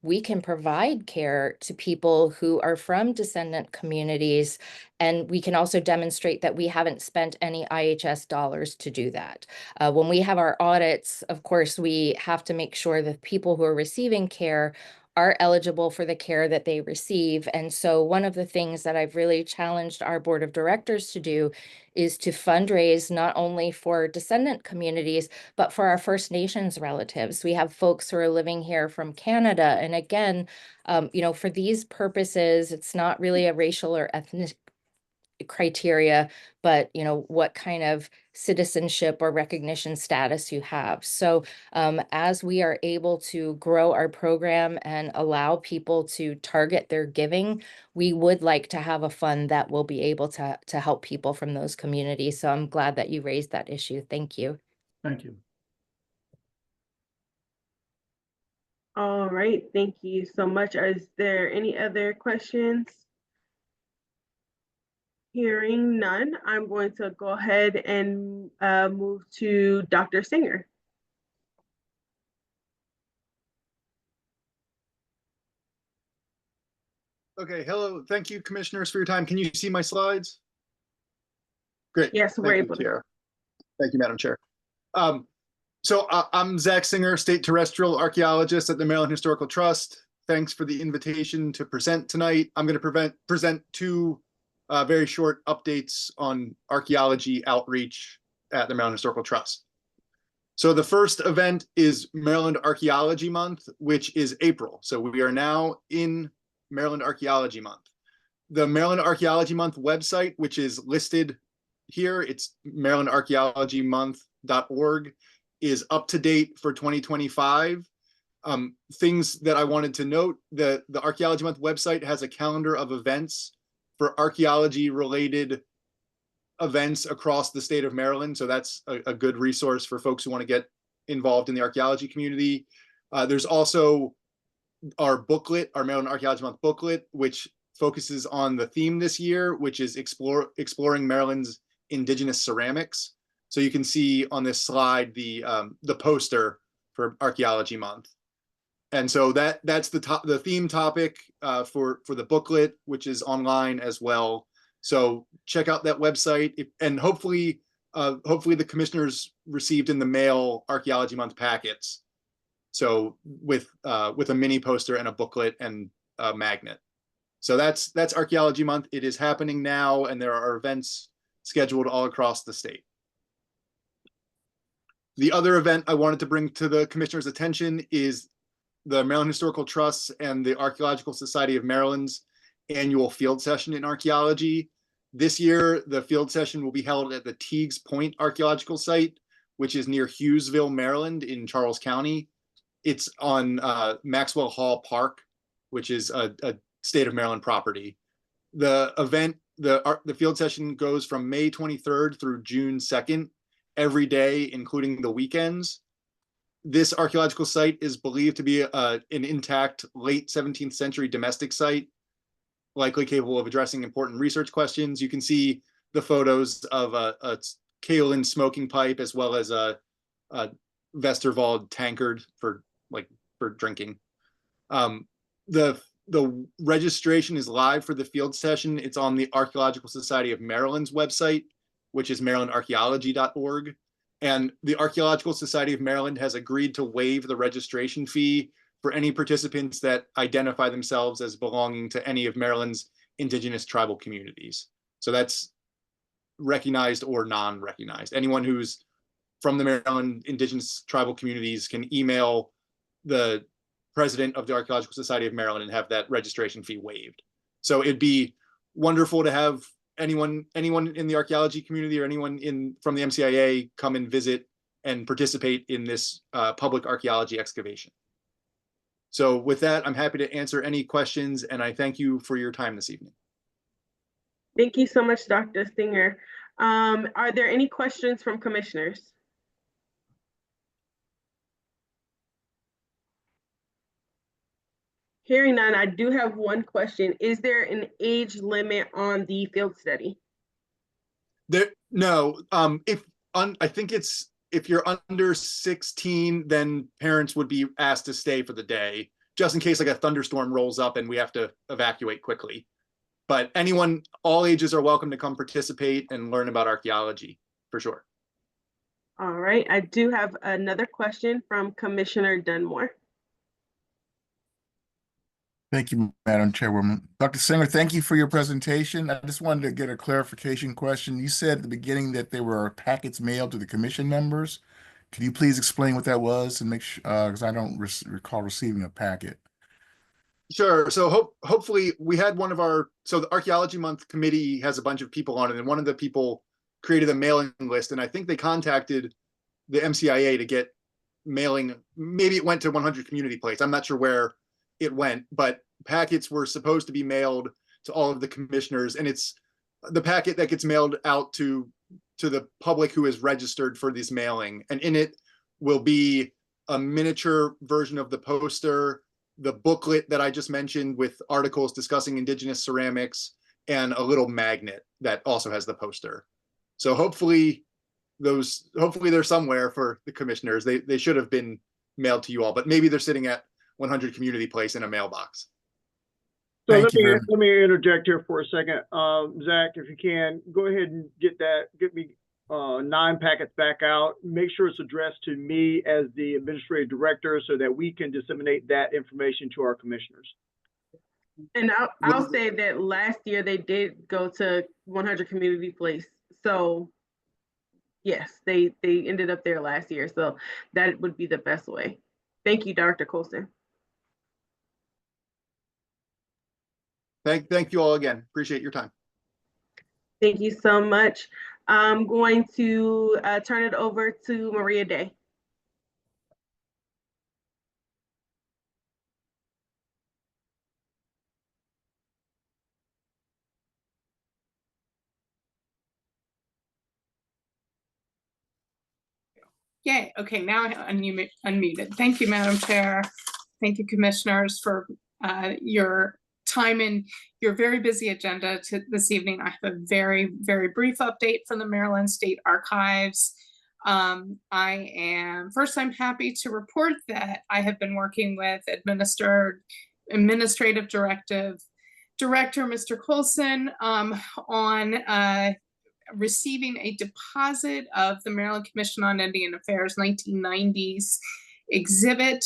we can provide care to people who are from descendant communities. And we can also demonstrate that we haven't spent any IHS dollars to do that. When we have our audits, of course, we have to make sure that people who are receiving care are eligible for the care that they receive. And so one of the things that I've really challenged our board of directors to do is to fundraise not only for descendant communities, but for our First Nations relatives. We have folks who are living here from Canada. And again, for these purposes, it's not really a racial or ethnic criteria, but what kind of citizenship or recognition status you have. So as we are able to grow our program and allow people to target their giving, we would like to have a fund that will be able to help people from those communities. So I'm glad that you raised that issue. Thank you. Thank you. All right, thank you so much. Is there any other questions? Hearing none, I'm going to go ahead and move to Dr. Singer. Okay, hello. Thank you, commissioners, for your time. Can you see my slides? Great. Yes, we're able to. Chair. Thank you, Madam Chair. So I'm Zach Singer, State Terrestrial Archaeologist at the Maryland Historical Trust. Thanks for the invitation to present tonight. I'm going to present two very short updates on archaeology outreach at the Maryland Historical Trust. So the first event is Maryland Archaeology Month, which is April. So we are now in Maryland Archaeology Month. The Maryland Archaeology Month website, which is listed here, it's marylandarchaeologymonth.org, is up to date for 2025. Things that I wanted to note, the Archaeology Month website has a calendar of events for archaeology related events across the state of Maryland. So that's a good resource for folks who want to get involved in the archaeology community. There's also our booklet, our Maryland Archaeology Month booklet, which focuses on the theme this year, which is exploring Maryland's indigenous ceramics. So you can see on this slide the poster for Archaeology Month. And so that's the theme topic for the booklet, which is online as well. So check out that website, and hopefully the commissioners received in the mail Archaeology Month packets. So with a mini poster and a booklet and a magnet. So that's Archaeology Month. It is happening now, and there are events scheduled all across the state. The other event I wanted to bring to the commissioner's attention is the Maryland Historical Trust and the Archaeological Society of Maryland's annual field session in archaeology. This year, the field session will be held at the Teagues Point Archaeological Site, which is near Hughesville, Maryland in Charles County. It's on Maxwell Hall Park, which is a state of Maryland property. The event, the field session goes from May 23rd through June 2nd, every day, including the weekends. This archaeological site is believed to be an intact late 17th century domestic site, likely capable of addressing important research questions. You can see the photos of a kaolin smoking pipe, as well as a Westerwald tankard for drinking. The registration is live for the field session. It's on the Archaeological Society of Maryland's website, which is marylandarchaeology.org. And the Archaeological Society of Maryland has agreed to waive the registration fee for any participants that identify themselves as belonging to any of Maryland's indigenous tribal communities. So that's recognized or non-recognized. Anyone who's from the Maryland indigenous tribal communities can email the president of the Archaeological Society of Maryland and have that registration fee waived. So it'd be wonderful to have anyone in the archaeology community or anyone from the MCIA come and visit and participate in this public archaeology excavation. So with that, I'm happy to answer any questions, and I thank you for your time this evening. Thank you so much, Dr. Singer. Are there any questions from commissioners? Hearing none, I do have one question. Is there an age limit on the field study? No. I think it's if you're under 16, then parents would be asked to stay for the day, just in case like a thunderstorm rolls up and we have to evacuate quickly. But anyone, all ages are welcome to come participate and learn about archaeology, for sure. All right, I do have another question from Commissioner Dunmore. Thank you, Madam Chairwoman. Dr. Singer, thank you for your presentation. I just wanted to get a clarification question. You said at the beginning that there were packets mailed to the commission members. Could you please explain what that was and make sure, because I don't recall receiving a packet. Sure. So hopefully we had so the Archaeology Month committee has a bunch of people on it, and one of the people created a mailing list, and I think they contacted the MCIA to get mailing. Maybe it went to 100 Community Place. I'm not sure where it went, but packets were supposed to be mailed to all of the commissioners, and it's the packet that gets mailed out to the public who is registered for this mailing, and in it will be a miniature version of the poster, the booklet that I just mentioned with articles discussing indigenous ceramics, and a little magnet that also has the poster. So hopefully they're somewhere for the commissioners. They should have been mailed to you all, but maybe they're sitting at 100 Community Place in a mailbox. So let me interject here for a second. Zach, if you can, go ahead and get me 9 packets back out. Make sure it's addressed to me as the administrative director so that we can disseminate that information to our commissioners. And I'll say that last year they did go to 100 Community Place. So yes, they ended up there last year. So that would be the best way. Thank you, Dr. Colson. Thank you all again. Appreciate your time. Thank you so much. I'm going to turn it over to Maria Day. Yay. Okay, now I unmuted. Thank you, Madam Chair. Thank you, commissioners, for your time and your very busy agenda this evening. I have a very, very brief update from the Maryland State Archives. I'm happy to report that I have been working with Administrative Director Mr. Colson on receiving a deposit of the Maryland Commission on Indian Affairs 1990s exhibit.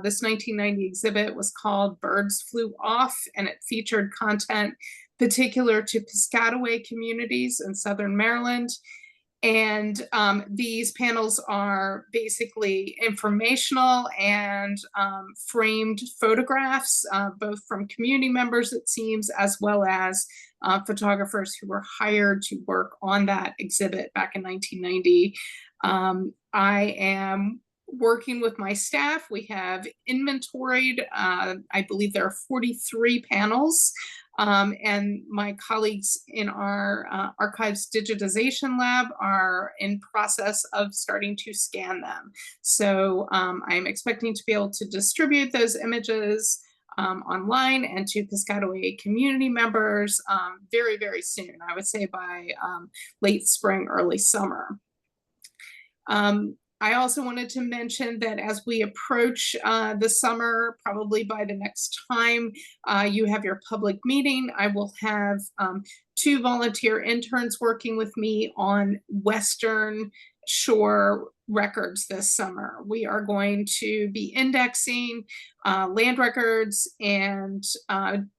This 1990 exhibit was called Birds Flew Off, and it featured content particular to Piscataway communities in Southern Maryland. And these panels are basically informational and framed photographs, both from community members, it seems, as well as photographers who were hired to work on that exhibit back in 1990. I am working with my staff. We have inventoried, I believe there are 43 panels. And my colleagues in our archives digitization lab are in process of starting to scan them. So I'm expecting to be able to distribute those images online and to Piscataway community members very, very soon. I would say by late spring, early summer. I also wanted to mention that as we approach the summer, probably by the next time you have your public meeting, I will have 2 volunteer interns working with me on Western Shore records this summer. We are going to be indexing land records and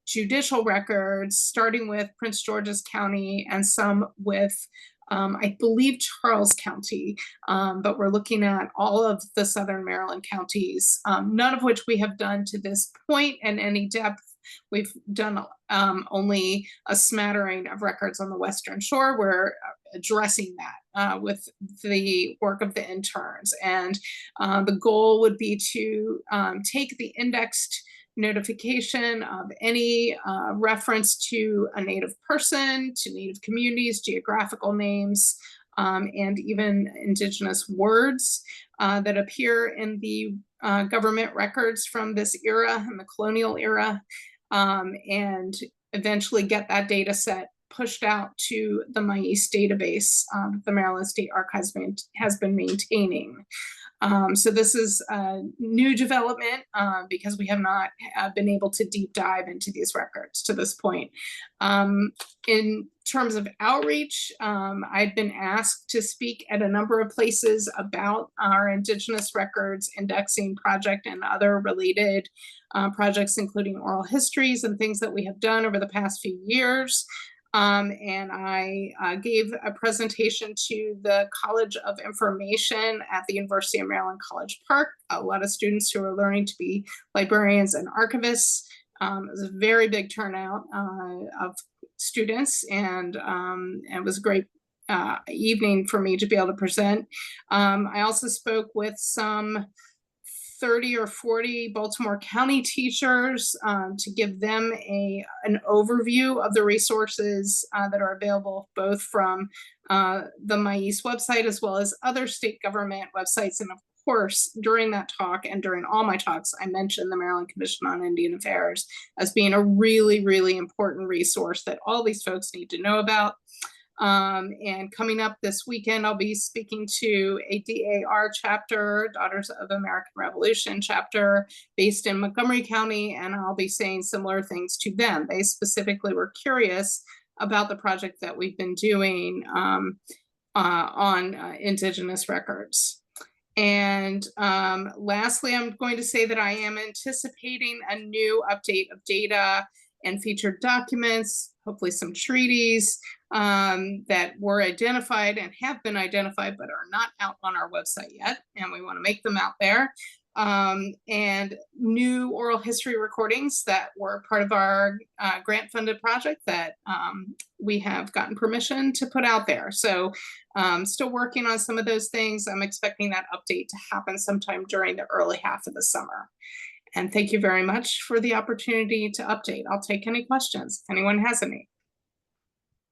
judicial records, starting with Prince George's County and some with I believe Charles County, but we're looking at all of the Southern Maryland counties, none of which we have done to this point in any depth. We've done only a smattering of records on the Western Shore. We're addressing that with the work of the interns. And the goal would be to take the indexed notification of any reference to a Native person, to Native communities, geographical names, and even Indigenous words that appear in the government records from this era, in the colonial era, and eventually get that data set pushed out to the MCIA database the Maryland State Archives has been maintaining. So this is a new development because we have not been able to deep dive into these records to this point. In terms of outreach, I've been asked to speak at a number of places about our Indigenous records indexing project and other related projects, including oral histories and things that we have done over the past few years. And I gave a presentation to the College of Information at the University of Maryland College Park. A lot of students who are learning to be librarians and archivists. It was a very big turnout of students, and it was a great evening for me to be able to present. I also spoke with some 30 or 40 Baltimore County teachers to give them an overview of the resources that are available both from the MCIA website as well as other state government websites. And of course, during that talk and during all my talks, I mentioned the Maryland Commission on Indian Affairs as being a really, really important resource that all these folks need to know about. And coming up this weekend, I'll be speaking to a DAR chapter, Daughters of American Revolution chapter, based in Montgomery County, and I'll be saying similar things to them. They specifically were curious about the project that we've been doing on Indigenous records. And lastly, I'm going to say that I am anticipating a new update of data and featured documents, hopefully some treaties that were identified and have been identified but are not out on our website yet, and we want to make them out there. And new oral history recordings that were part of our grant-funded project that we have gotten permission to put out there. So still working on some of those things. I'm expecting that update to happen sometime during the early half of the summer. And thank you very much for the opportunity to update. I'll take any questions if anyone has any.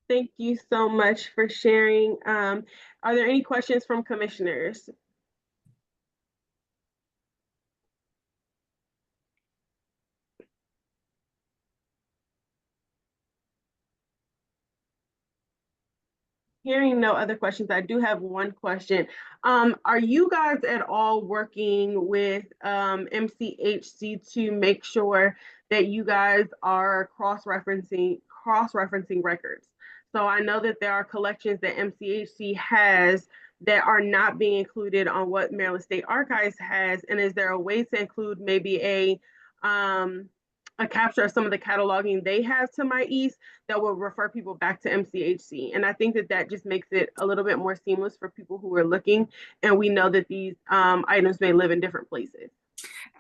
Thank you so much for sharing. Are there any questions from commissioners? Hearing no other questions, I do have one question. Are you guys at all working with MCHC to make sure that you guys are cross-referencing records? So I know that there are collections that MCHC has that are not being included on what Maryland State Archives has. And is there a way to include maybe a capture of some of the cataloging they have to My East that will refer people back to MCHC? And I think that that just makes it a little bit more seamless for people who are looking. And we know that these items may live in different places.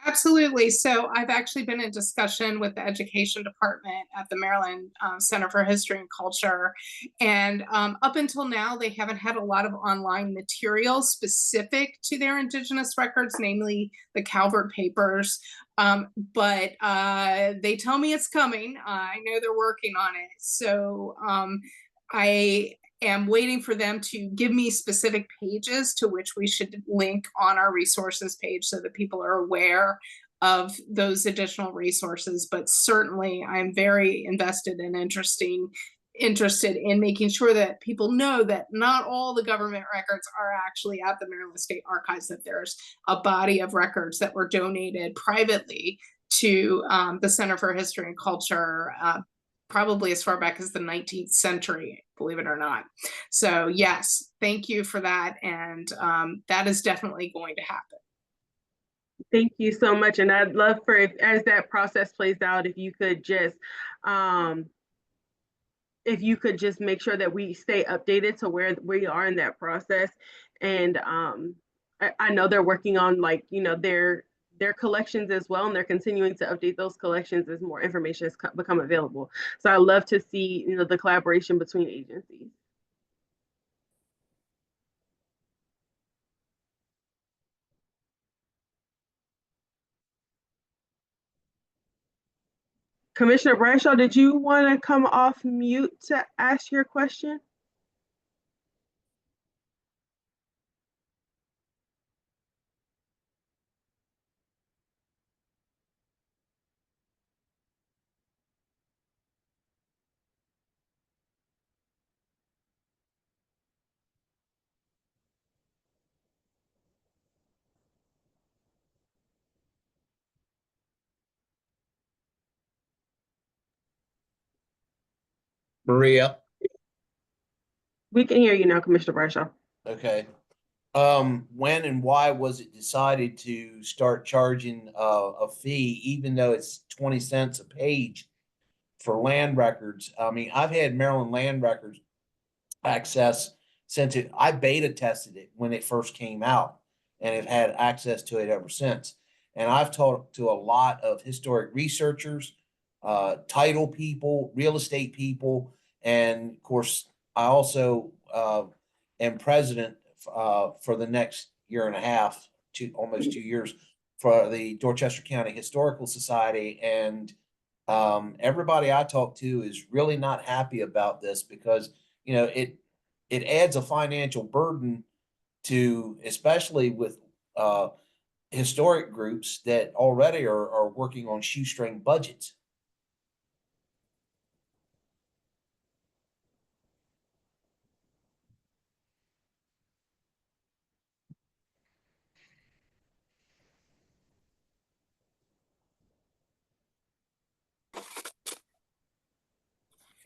Absolutely. So I've actually been in discussion with the education department at the Maryland Center for History and Culture. And up until now, they haven't had a lot of online materials specific to their Indigenous records, namely the Calvert Papers. But they tell me it's coming. I know they're working on it. So I am waiting for them to give me specific pages to which we should link on our resources page so that people are aware of those additional resources. But certainly I'm very invested and interested in making sure that people know that not all the government records are actually at the Maryland State Archives, that there's a body of records that were donated privately to the Center for History and Culture, probably as far back as the 19th century, believe it or not. So yes, thank you for that. And that is definitely going to happen. Thank you so much. And I'd love for, if as that process plays out, if you could just make sure that we stay updated to where we are in that process. And I know they're working on, like, you know, their collections as well, and they're continuing to update those collections as more information has become available. So I love to see, you know, the collaboration between agencies. Commissioner Bradshaw, did you want to come off mute to ask your question? Maria. We can hear you now, Commissioner Bradshaw. Okay. When and why was it decided to start charging a fee, even though it's 20 cents a page for land records? I mean, I've had Maryland land records access since I beta tested it when it first came out, and have had access to it ever since. And I've talked to a lot of historic researchers, title people, real estate people, and of course, I also am president for the next year and a half, almost 2 years, for the Dorchester County Historical Society. And everybody I talk to is really not happy about this because, you know, it adds a financial burden to, especially with historic groups that already are working on shoestring budgets.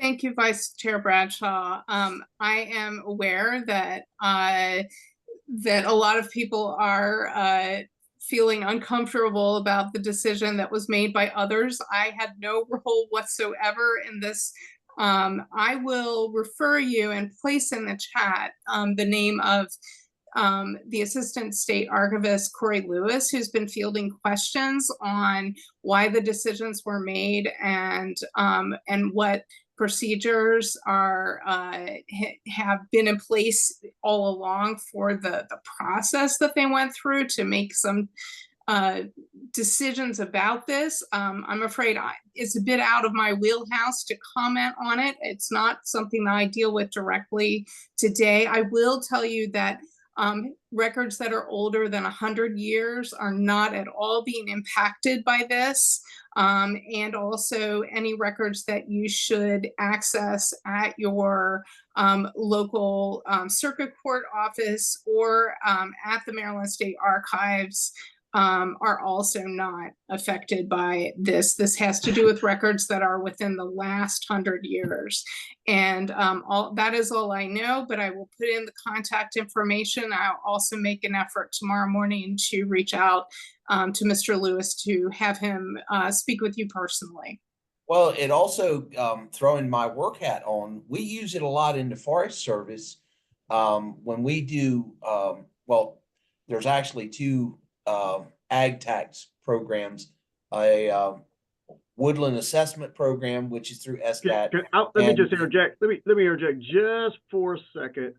Thank you, Vice Chair Bradshaw. I am aware that that a lot of people are feeling uncomfortable about the decision that was made by others. I had no role whatsoever in this. I will refer you and place in the chat the name of the Assistant State Archivist, Corey Lewis, who's been fielding questions on why the decisions were made and what procedures are have been in place all along for the process that they went through to make some decisions about this. I'm afraid it's a bit out of my wheelhouse to comment on it. It's not something that I deal with directly today. I will tell you that records that are older than 100 years are not at all being impacted by this. And also any records that you should access at your local circuit court office or at the Maryland State Archives are also not affected by this. This has to do with records that are within the last 100 years. And that is all I know, but I will put in the contact information. I'll also make an effort tomorrow morning to reach out to Mr. Lewis to have him speak with you personally. Well, it also, throwing my work hat on, we use it a lot in the Forest Service. When we do, well, there's actually two ag tax programs, a woodland assessment program, which is through SCAT. Let me just interject. Let me interject just for a second.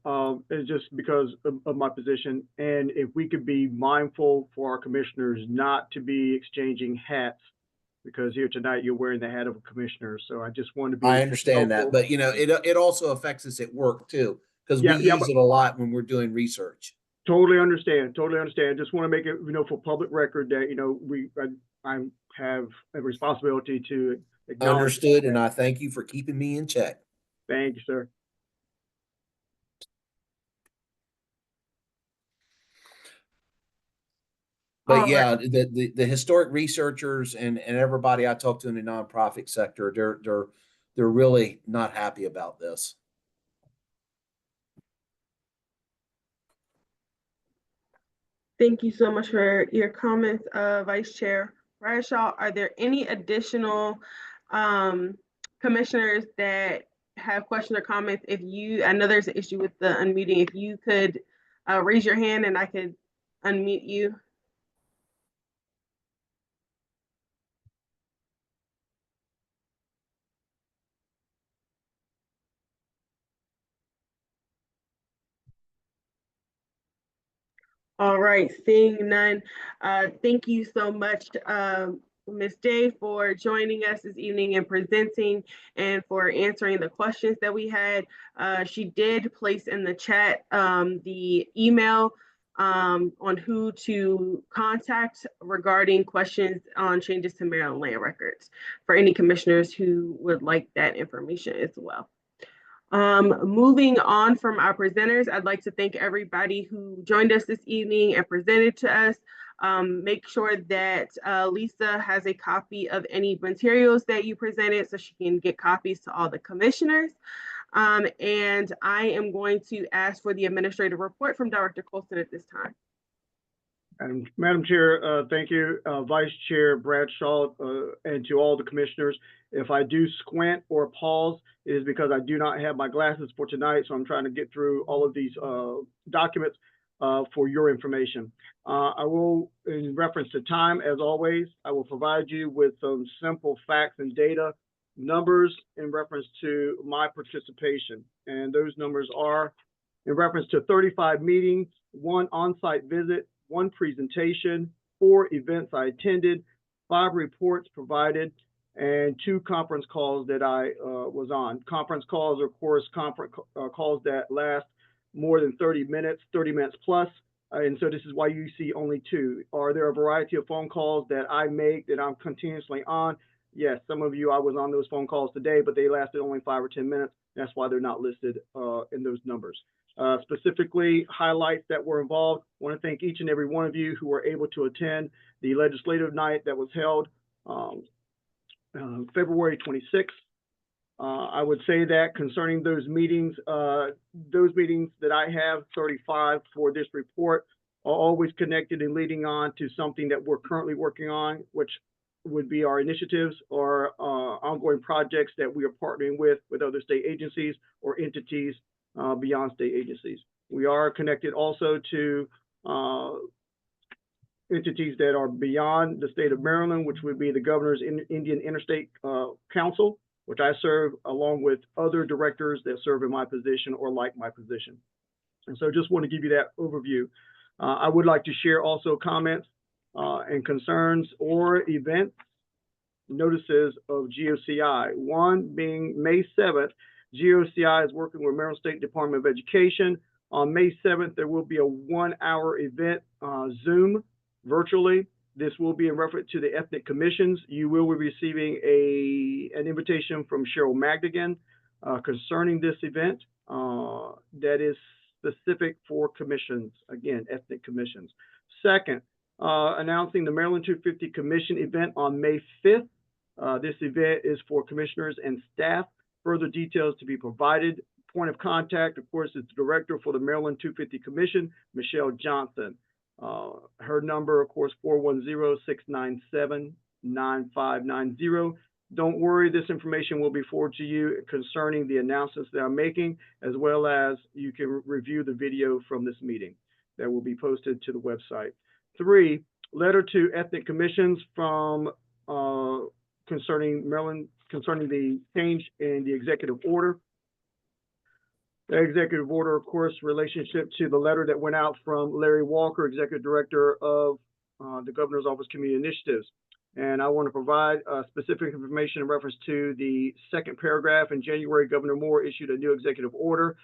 It's just because of my position, and if we could be mindful for our commissioners not to be exchanging hats, because here tonight you're wearing the hat of a commissioner. So I just want to be. I understand that, but you know, it also affects us at work too, because we use it a lot when we're doing research. Totally understand. Totally understand. Just want to make it, for public record that, I have a responsibility to acknowledge. Understood, and I thank you for keeping me in check. Thank you, sir. But yeah, the historic researchers and everybody I talk to in the nonprofit sector, they're really not happy about this. Thank you so much for your comments, Vice Chair Bradshaw. Are there any additional commissioners that have questions or comments? I know there's an issue with the unmuting. If you could raise your hand and I could unmute you. All right, seeing none. Thank you so much, Ms. Day, for joining us this evening and presenting and for answering the questions that we had. She did place in the chat the email on who to contact regarding questions on changes to Maryland land records for any commissioners who would like that information as well. Moving on from our presenters, I'd like to thank everybody who joined us this evening and presented to us. Make sure that Lisa has a copy of any materials that you presented so she can get copies to all the commissioners. And I am going to ask for the administrative report from Director Colson at this time. Madam Chair, thank you, Vice Chair Bradshaw, and to all the commissioners. If I do squint or pause, it is because I do not have my glasses for tonight, so I'm trying to get through all of these documents for your information. I will, in reference to time, as always, I will provide you with some simple facts and data, numbers in reference to my participation. And those numbers are in reference to 35 meetings, 1 on-site visit, 1 presentation, 4 events I attended, 5 reports provided, and 2 conference calls that I was on. Conference calls are, of course, calls that last more than 30 minutes plus. And so this is why you see only 2. Are there a variety of phone calls that I make that I'm continuously on? Yes, some of you, I was on those phone calls today, but they lasted only 5 or 10 minutes. That's why they're not listed in those numbers. Specifically, highlights that were involved. I want to thank each and every one of you who were able to attend the legislative night that was held February 26th. I would say that concerning those meetings that I have, 35 for this report, are always connected and leading on to something that we're currently working on, which would be our initiatives or ongoing projects that we are partnering with other state agencies or entities beyond state agencies. We are connected also to entities that are beyond the state of Maryland, which would be the Governor's Indian Interstate Council, which I serve along with other directors that serve in my position or like my position. And so just want to give you that overview. I would like to share also comments and concerns or event notices of GOCI. One being May 7th, GOCI is working with Maryland State Department of Education. On May 7th, there will be a 1-hour event, Zoom, virtually. This will be in reference to the ethnic commissions. You will be receiving an invitation from Cheryl Magdigan concerning this event that is specific for commissions, again, ethnic commissions. Second, announcing the Maryland 250 Commission event on May 5th. This event is for commissioners and staff. Further details to be provided. Point of contact, of course, is the director for the Maryland 250 Commission, Michelle Johnson. Her number, of course, 410-697-9590. Don't worry, this information will be forwarded to you concerning the announcements that I'm making, as well as you can review the video from this meeting that will be posted to the website. 3, letter to ethnic commissions from concerning Maryland, concerning the change in the executive order. The executive order, of course, relationship to the letter that went out from Larry Walker, Executive Director of the Governor's Office Community Initiatives. And I want to provide specific information in reference to the second paragraph. In January, Governor Moore issued a new executive order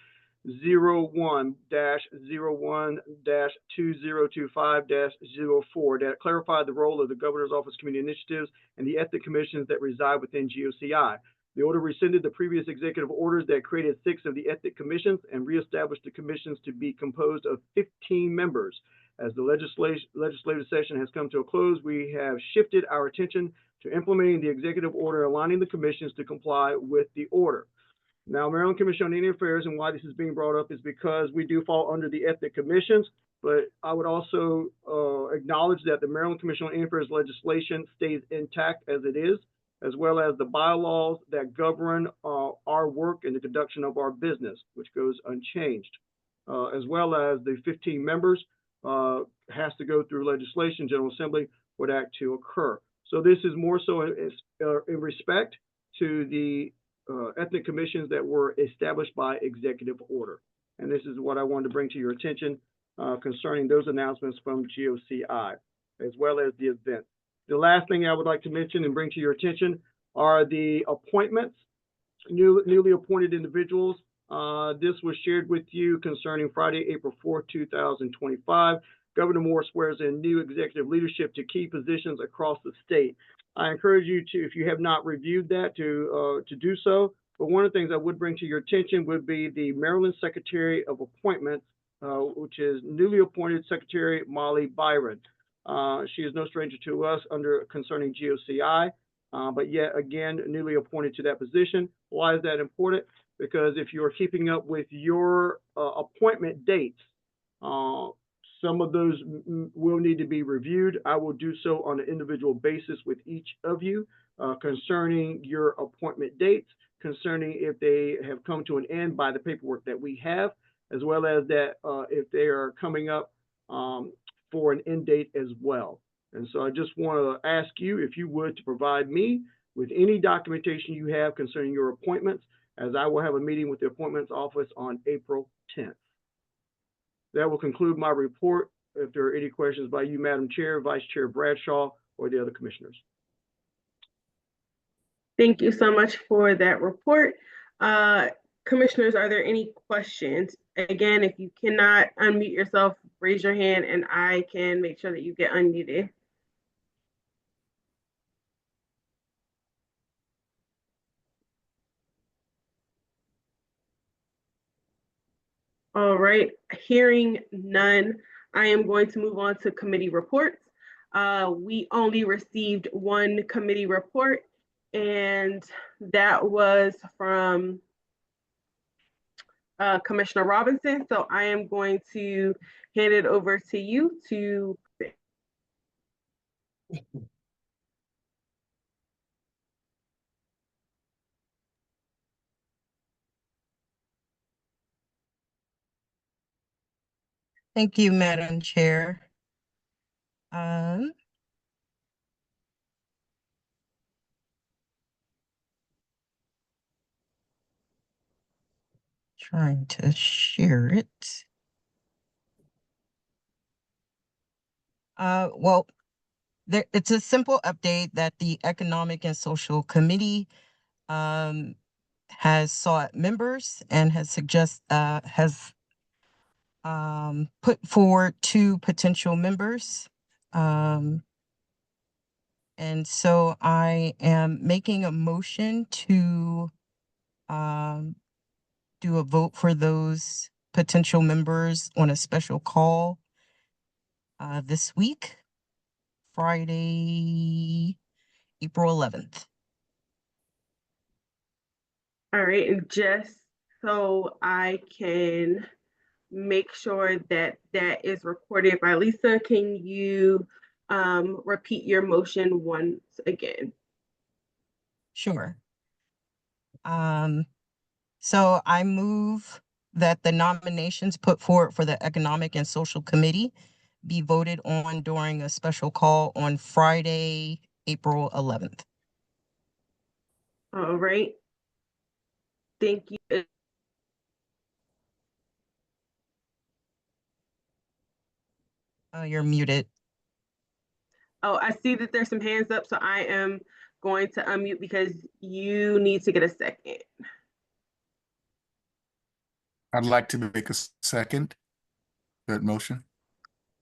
01-01-2025-04 that clarified the role of the Governor's Office Community Initiatives and the ethnic commissions that reside within GOCI. The order rescinded the previous executive orders that created 6 of the ethnic commissions and reestablished the commissions to be composed of 15 members. As the legislative session has come to a close, we have shifted our attention to implementing the executive order, aligning the commissions to comply with the order. Now, Maryland Commission on Indian Affairs, and why this is being brought up is because we do fall under the ethnic commissions, but I would also acknowledge that the Maryland Commission on Indian Affairs legislation stays intact as it is, as well as the bylaws that govern our work and the conduction of our business, which goes unchanged, as well as the 15 members has to go through legislation, General Assembly, for that to occur. So this is more so in respect to the ethnic commissions that were established by executive order. And this is what I wanted to bring to your attention concerning those announcements from GOCI, as well as the event. The last thing I would like to mention and bring to your attention are the appointments, newly appointed individuals. This was shared with you concerning Friday, April 4th, 2025. Governor Moore swears in new executive leadership to key positions across the state. I encourage you to, if you have not reviewed that, to do so. But one of the things I would bring to your attention would be the Maryland Secretary of Appointments, which is newly appointed Secretary Molly Byron. She is no stranger to us concerning GOCI, but yet again, newly appointed to that position. Why is that important? Because if you're keeping up with your appointment dates, some of those will need to be reviewed. I will do so on an individual basis with each of you concerning your appointment dates, concerning if they have come to an end by the paperwork that we have, as well as that if they are coming up for an end date as well. And so I just want to ask you, if you would, to provide me with any documentation you have concerning your appointments, as I will have a meeting with the Appointments Office on April 10th. That will conclude my report. If there are any questions by you, Madam Chair, Vice Chair Bradshaw, or the other commissioners. Thank you so much for that report. Commissioners, are there any questions? Again, if you cannot unmute yourself, raise your hand and I can make sure that you get unmuted. All right, hearing none, I am going to move on to committee reports. We only received one committee report, And that was from Commissioner Robinson. So I am going to hand it over to you to. Thank you, Madam Chair. Trying to share it. Well, it's a simple update that the Economic and Social Committee has sought members and has put forward 2 potential members. And so I am making a motion to do a vote for those potential members on a special call this week, Friday, April 11th. All right, and just so I can make sure that that is recorded by Lisa, can you repeat your motion once again? Sure. So I move that the nominations put forward for the Economic and Social Committee be voted on during a special call on Friday, April 11th. All right. Thank you. You're muted. Oh, I see that there's some hands up, so I am going to unmute because you need to get a second. I'd like to make a second that motion.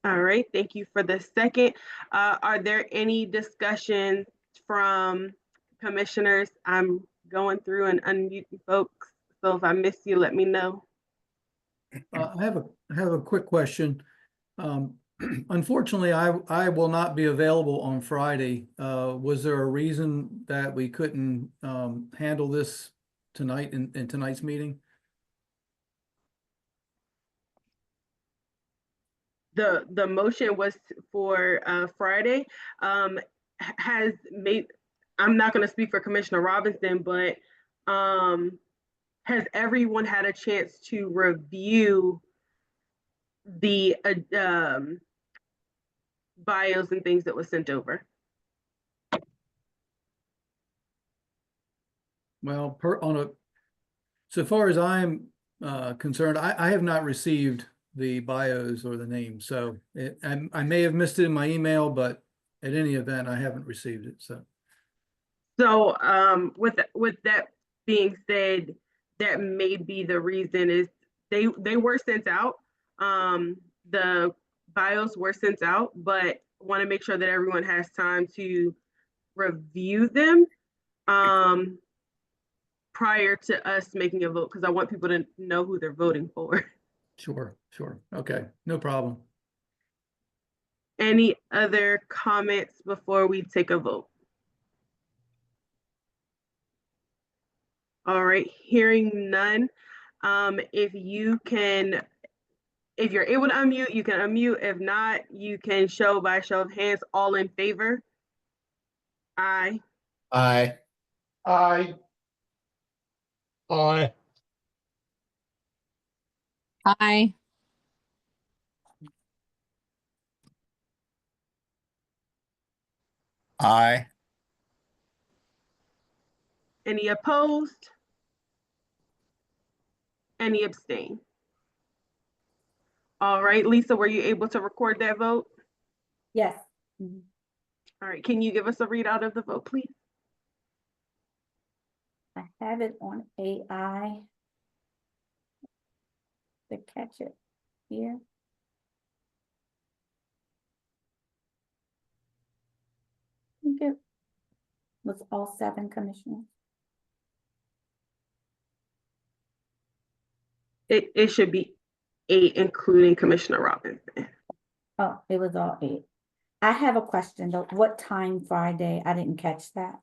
All right, thank you for the second. Are there any discussions from commissioners? I'm going through and unmuting folks, so if I miss you, let me know. I have a quick question. Unfortunately, I will not be available on Friday. Was there a reason that we couldn't handle this tonight in tonight's meeting? The motion was for Friday. Has made, I'm not going to speak for Commissioner Robinson, but has everyone had a chance to review the bios and things that was sent over? Well, so far as I'm concerned, I have not received the bios or the names. So I may have missed it in my email, but at any event, I haven't received it. So with that being said, that may be the reason is they were sent out. The bios were sent out, but want to make sure that everyone has time to review them prior to us making a vote, because I want people to know who they're voting for. sure. Okay, no problem. Any other comments before we take a vote? All right, hearing none. If you're able to unmute, you can unmute. If not, you can show by show of hands. All in favor? Aye. Aye. Aye. Aye. Aye. Aye. Any opposed? Any abstain? All right, Lisa, were you able to record that vote? Yes. All right, can you give us a readout of the vote, please? I have it on AI. To catch it here. I think it was all 7 commissioners. It should be 8, including Commissioner Robinson. Oh, it was all 8. I have a question though. What time Friday? I didn't catch that.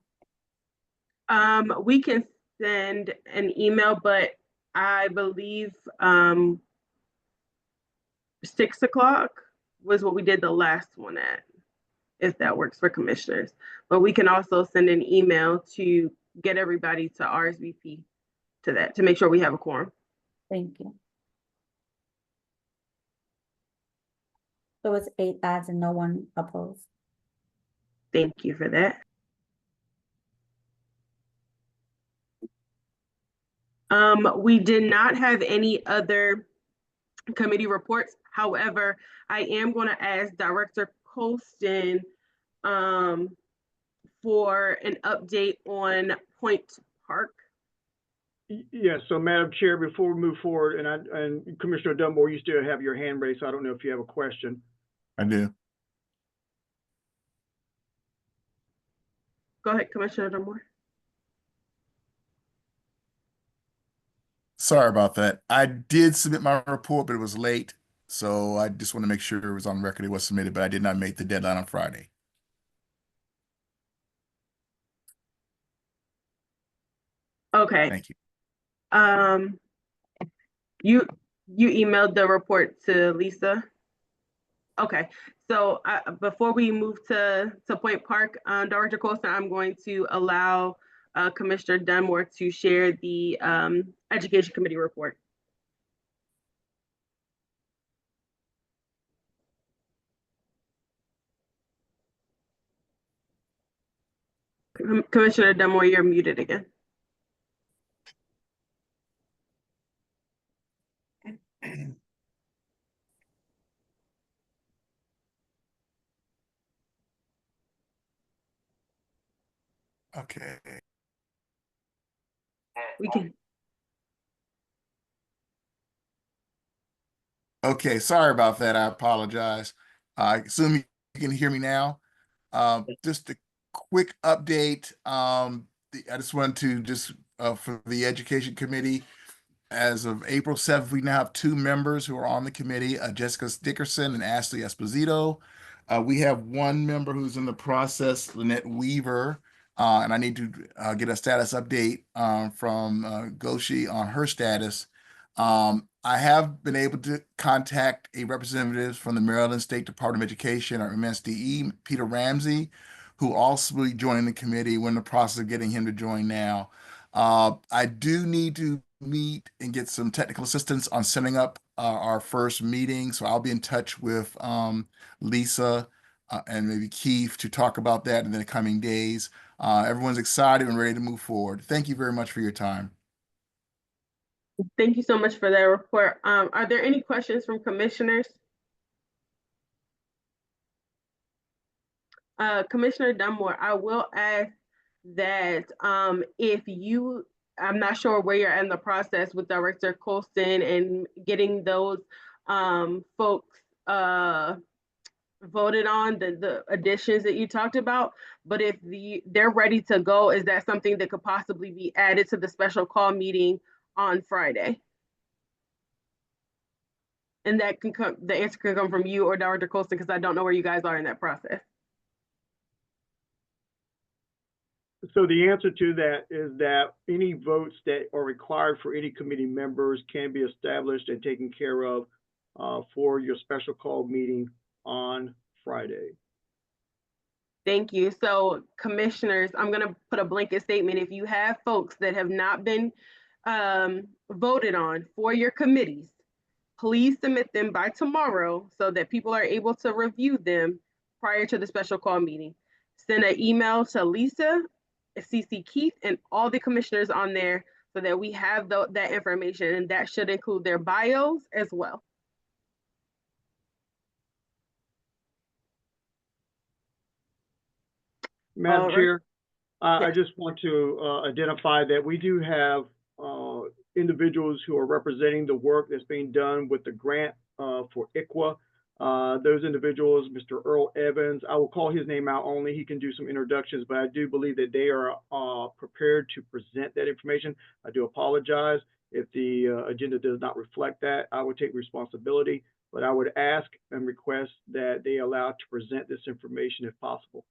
We can send an email, but I believe 6 o'clock was what we did the last one at, if that works for commissioners. But we can also send an email to get everybody to RSVP to that, to make sure we have a quorum. Thank you. So it's 8 ayes and no one opposed. Thank you for that. We did not have any other committee reports. However, I am going to ask Director Colston for an update on Point Park. Yes, so Madam Chair, before we move forward, and Commissioner Dunmore, you still have your hand raised, so I don't know if you have a question. I do. Go ahead, Commissioner Dunmore. Sorry about that. I did submit my report, but it was late. So I just want to make sure it was on record. It was submitted, but I did not make the deadline on Friday. Okay. Thank you. You emailed the report to Lisa? Okay, so before we move to Point Park, Director Colston, I'm going to allow Commissioner Dunmore to share the Education Committee report. Commissioner Dunmore, you're muted again. Okay. We can. Okay, sorry about that. I apologize. I assume you can hear me now. Just a quick update. I just wanted to for the Education Committee, as of April 7th, we now have 2 members who are on the committee, Jessica Dickerson and Ashley Esposito. We have 1 member who's in the process, Lynette Weaver, and I need to get a status update from Goshi on her status. I have been able to contact a representative from the Maryland State Department of Education, or MSDE, Peter Ramsey, who also will be joining the committee. We're in the process of getting him to join now. I do need to meet and get some technical assistance on setting up our first meeting. So I'll be in touch with Lisa and maybe Keith to talk about that in the coming days. Everyone's excited and ready to move forward. Thank you very much for your time. Thank you so much for that report. Are there any questions from commissioners? Commissioner Dunmore, I will ask that if you, I'm not sure where you're in the process with Director Colston and getting those folks voted on, the additions that you talked about, but if they're ready to go, is that something that could possibly be added to the special call meeting on Friday? And that can come, the answer can come from you or Director Colston, because I don't know where you guys are in that process. So the answer to that is that any votes that are required for any committee members can be established and taken care of for your special call meeting on Friday. Thank you. So commissioners, I'm going to put a blanket statement. If you have folks that have not been voted on for your committees, please submit them by tomorrow so that people are able to review them prior to the special call meeting. Send an email to Lisa, CC Keith, and all the commissioners on there so that we have that information, and that should include their bios as well. Madam Chair, Yes. I just want to identify that we do have individuals who are representing the work that's being done with the grant for ICWA. Those individuals, Mr. Earl Evans, I will call his name out only. He can do some introductions, but I do believe that they are prepared to present that information. I do apologize if the agenda does not reflect that. I would take responsibility, but I would ask and request that they allow to present this information if possible.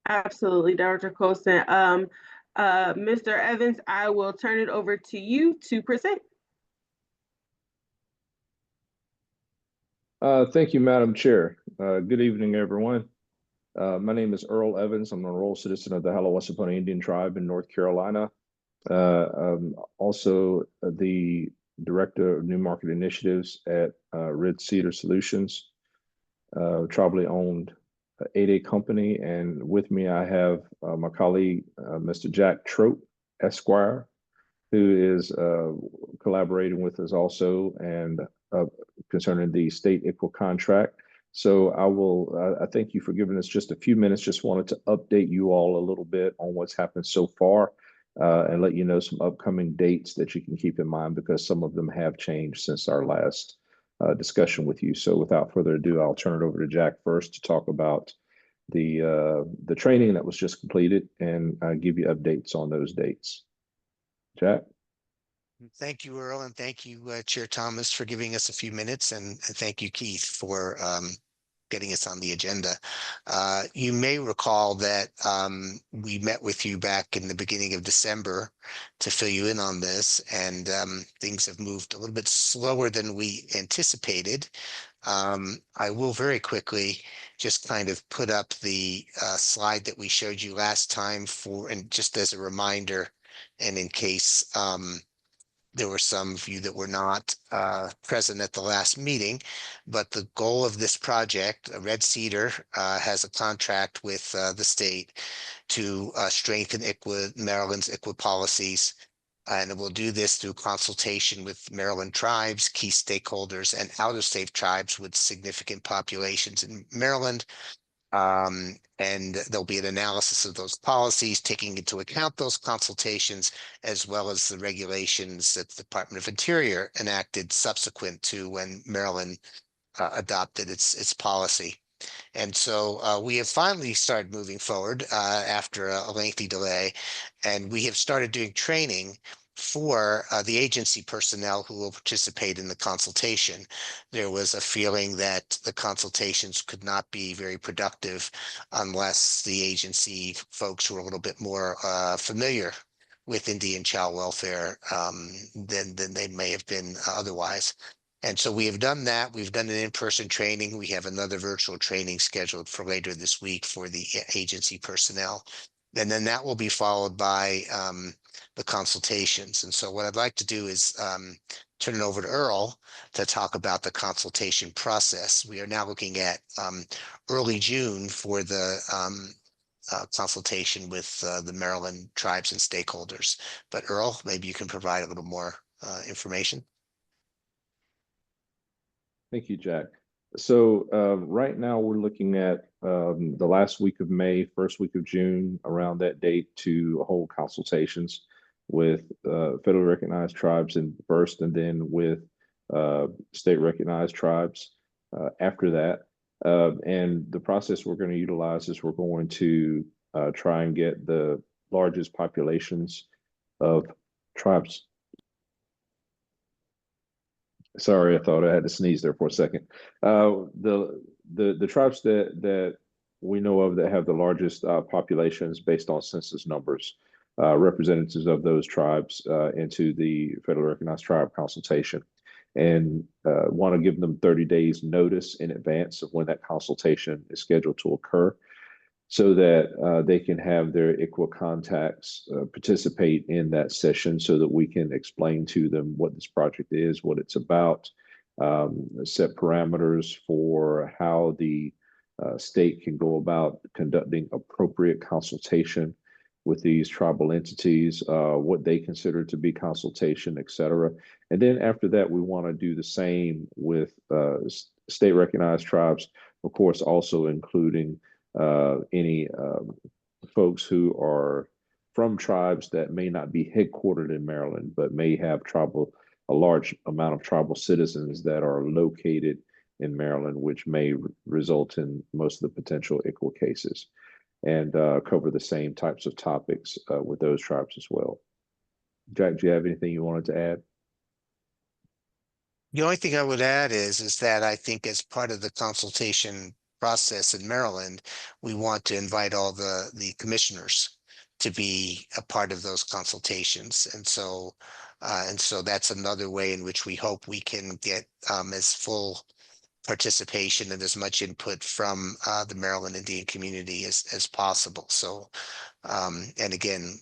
Absolutely, Dr. Colson. Mr. Evans, I will turn it over to you to present. Thank you, Madam Chair. Good evening, everyone. My name is Earl Evans. I'm an enrolled citizen of the Halawasaponi Indian Tribe in North Carolina. I'm also the Director of New Market Initiatives at Red Cedar Solutions, tribally owned 8A company. And with me, I have my colleague, Mr. Jack Trope, Esquire, who is collaborating with us also and concerning the state equal contract. So I thank you for giving us just a few minutes. Just wanted to update you all a little bit on what's happened so far and let you know some upcoming dates that you can keep in mind because some of them have changed since our last discussion with you. So without further ado, I'll turn it over to Jack first to talk about the training that was just completed and give you updates on those dates. Jack? Thank you, Earl, and thank you, Chair Thomas, for giving us a few minutes, and thank you, Keith, for getting us on the agenda. You may recall that we met with you back in the beginning of December to fill you in on this, and things have moved a little bit slower than we anticipated. I will very quickly just kind of put up the slide that we showed you last time and just as a reminder, and in case there were some of you that were not present at the last meeting, but the goal of this project, Red Cedar, has a contract with the state to strengthen Maryland's ICWA policies. And it will do this through consultation with Maryland tribes, key stakeholders, and out-of-state tribes with significant populations in Maryland. And there'll be an analysis of those policies, taking into account those consultations, as well as the regulations that the Department of Interior enacted subsequent to when Maryland adopted its policy. And so we have finally started moving forward after a lengthy delay, and we have started doing training for the agency personnel who will participate in the consultation. There was a feeling that the consultations could not be very productive unless the agency folks were a little bit more familiar with Indian child welfare than they may have been otherwise. And so we have done that. We've done an in-person training. We have another virtual training scheduled for later this week for the agency personnel. And then that will be followed by the consultations. And so what I'd like to do is turn it over to Earl to talk about the consultation process. We are now looking at early June for the consultation with the Maryland tribes and stakeholders. But Earl, maybe you can provide a little more information. Thank you, Jack. So right now we're looking at the last week of May, first week of June, around that date to hold consultations with federally recognized tribes first, and then with state recognized tribes after that. And the process we're going to utilize is we're going to try and get the largest populations of tribes. Sorry, I thought I had to sneeze there for a second. The tribes that we know of that have the largest populations based on census numbers, representatives of those tribes into the federally recognized tribe consultation, and want to give them 30 days notice in advance of when that consultation is scheduled to occur, so that they can have their ICWA contacts participate in that session so that we can explain to them what this project is, what it's about, set parameters for how the state can go about conducting appropriate consultation with these tribal entities, what they consider to be consultation, et cetera. And then after that, we want to do the same with state recognized tribes, of course, also including any folks who are from tribes that may not be headquartered in Maryland, but may have a large amount of tribal citizens that are located in Maryland, which may result in most of the potential ICWA cases, and cover the same types of topics with those tribes as well. Jack, do you have anything you wanted to add? The only thing I would add is that I think as part of the consultation process in Maryland, we want to invite all the commissioners to be a part of those consultations. And so that's another way in which we hope we can get as full participation and as much input from the Maryland Indian community as possible. So, and again,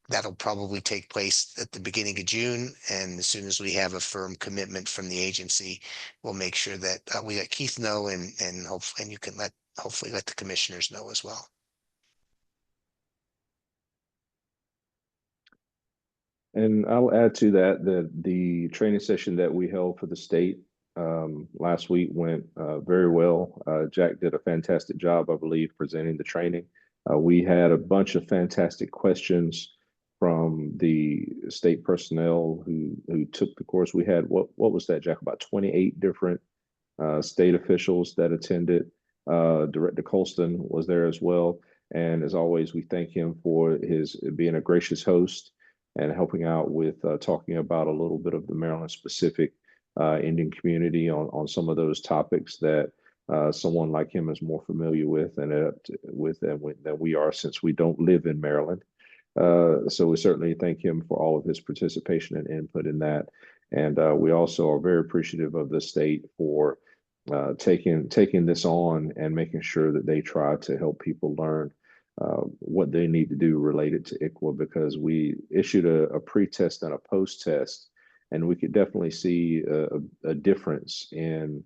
that'll probably take place at the beginning of June. And as soon as we have a firm commitment from the agency, we'll make sure that we let Keith know and hopefully, and you can hopefully let the commissioners know as well. And I'll add to that the training session that we held for the state last week went very well. Jack did a fantastic job, I believe, presenting the training. We had a bunch of fantastic questions from the state personnel who took the course. We had, what was that, Jack? About 28 different state officials that attended. Director Colston was there as well. And as always, we thank him for his being a gracious host and helping out with talking about a little bit of the Maryland specific Indian community on some of those topics that someone like him is more familiar with than we are, since we don't live in Maryland. So we certainly thank him for all of his participation and input in that. And we also are very appreciative of the state for taking this on and making sure that they try to help people learn what they need to do related to ICWA, because we issued a pre-test and a post-test, and we could definitely see a difference in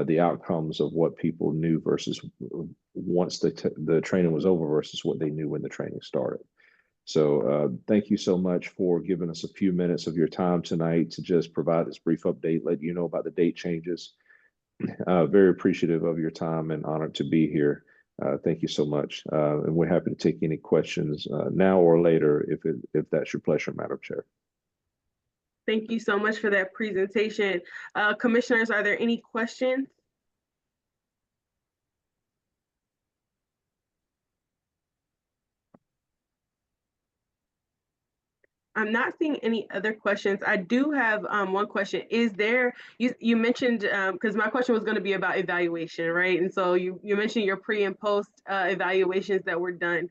the outcomes of what people knew versus once the training was over versus what they knew when the training started. So thank you so much for giving us a few minutes of your time tonight to just provide this brief update, let you know about the date changes. Very appreciative of your time and honored to be here. Thank you so much. And we're happy to take any questions now or later if that's your pleasure, Madam Chair. Thank you so much for that presentation. Commissioners, are there any questions? I'm not seeing any other questions. I do have one question. Is there, you mentioned, because my question was going to be about evaluation, right? And so you mentioned your pre and post evaluations that were done.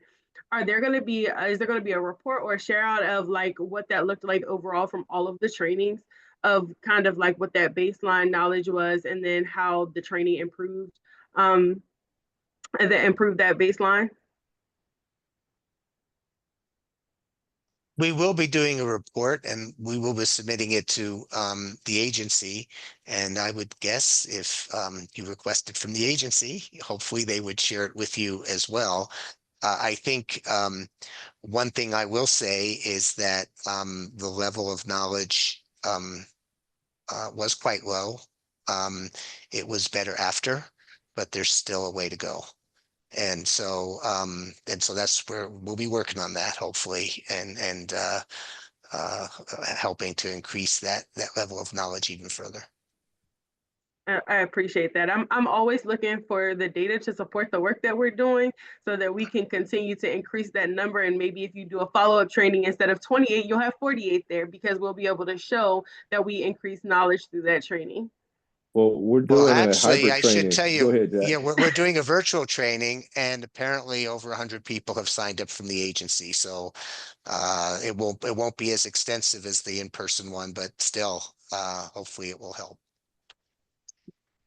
Are there going to be, is there going to be a report or a share out of like what that looked like overall from all of the trainings, of kind of like what that baseline knowledge was and then how the training improved, and then improved that baseline? We will be doing a report and we will be submitting it to the agency. And I would guess if you requested from the agency, hopefully they would share it with you as well. I think one thing I will say is that the level of knowledge was quite low. It was better after, but there's still a way to go. And so that's where we'll be working on that, hopefully, and helping to increase that level of knowledge even further. I appreciate that. I'm always looking for the data to support the work that we're doing so that we can continue to increase that number. And maybe if you do a follow-up training, instead of 28, you'll have 48 there, because we'll be able to show that we increase knowledge through that training. Well, we're doing a hybrid I training. should tell Go you, ahead, Jack. yeah, we're doing a virtual training, and apparently over 100 people have signed up from the agency. So it won't be as extensive as the in-person one, but still, hopefully it will help.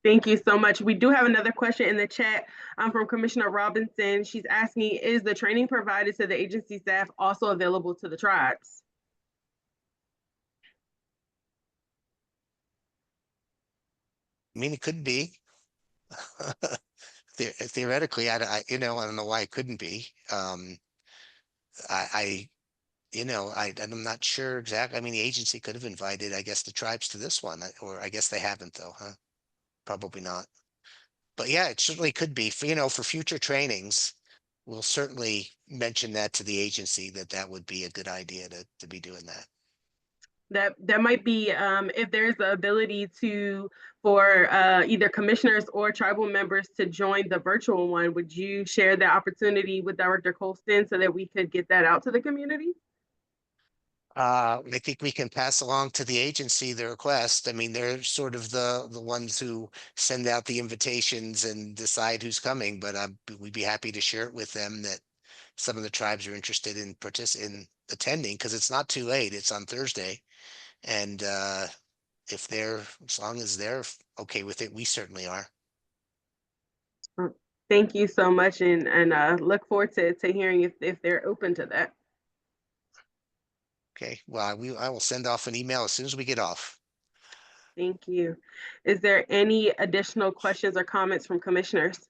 Thank you so much. We do have another question in the chat from Commissioner Robinson. She's asking, is the training provided to the agency staff also available to the tribes? I mean, it could be. Theoretically, I don't know why it couldn't be. I'm not sure exactly. I mean, the agency could have invited, I guess, the tribes to this one, or I guess they haven't though, huh? Probably not. But yeah, it certainly could be for future trainings. We'll certainly mention that to the agency that would be a good idea to be doing that. That might be, if there's the ability for either commissioners or tribal members to join the virtual one, would you share the opportunity with Director Colston so that we could get that out to the community? I think we can pass along to the agency the request. I mean, they're sort of the ones who send out the invitations and decide who's coming, but we'd be happy to share it with them that some of the tribes are interested in in attending, because it's not too late. It's on Thursday. And if they're, as long as they're okay with it, we certainly are. Thank you so much, and look forward to hearing if they're open to that. Okay, well, I will send off an email as soon as we get off. Thank you. Is there any additional questions or comments from commissioners?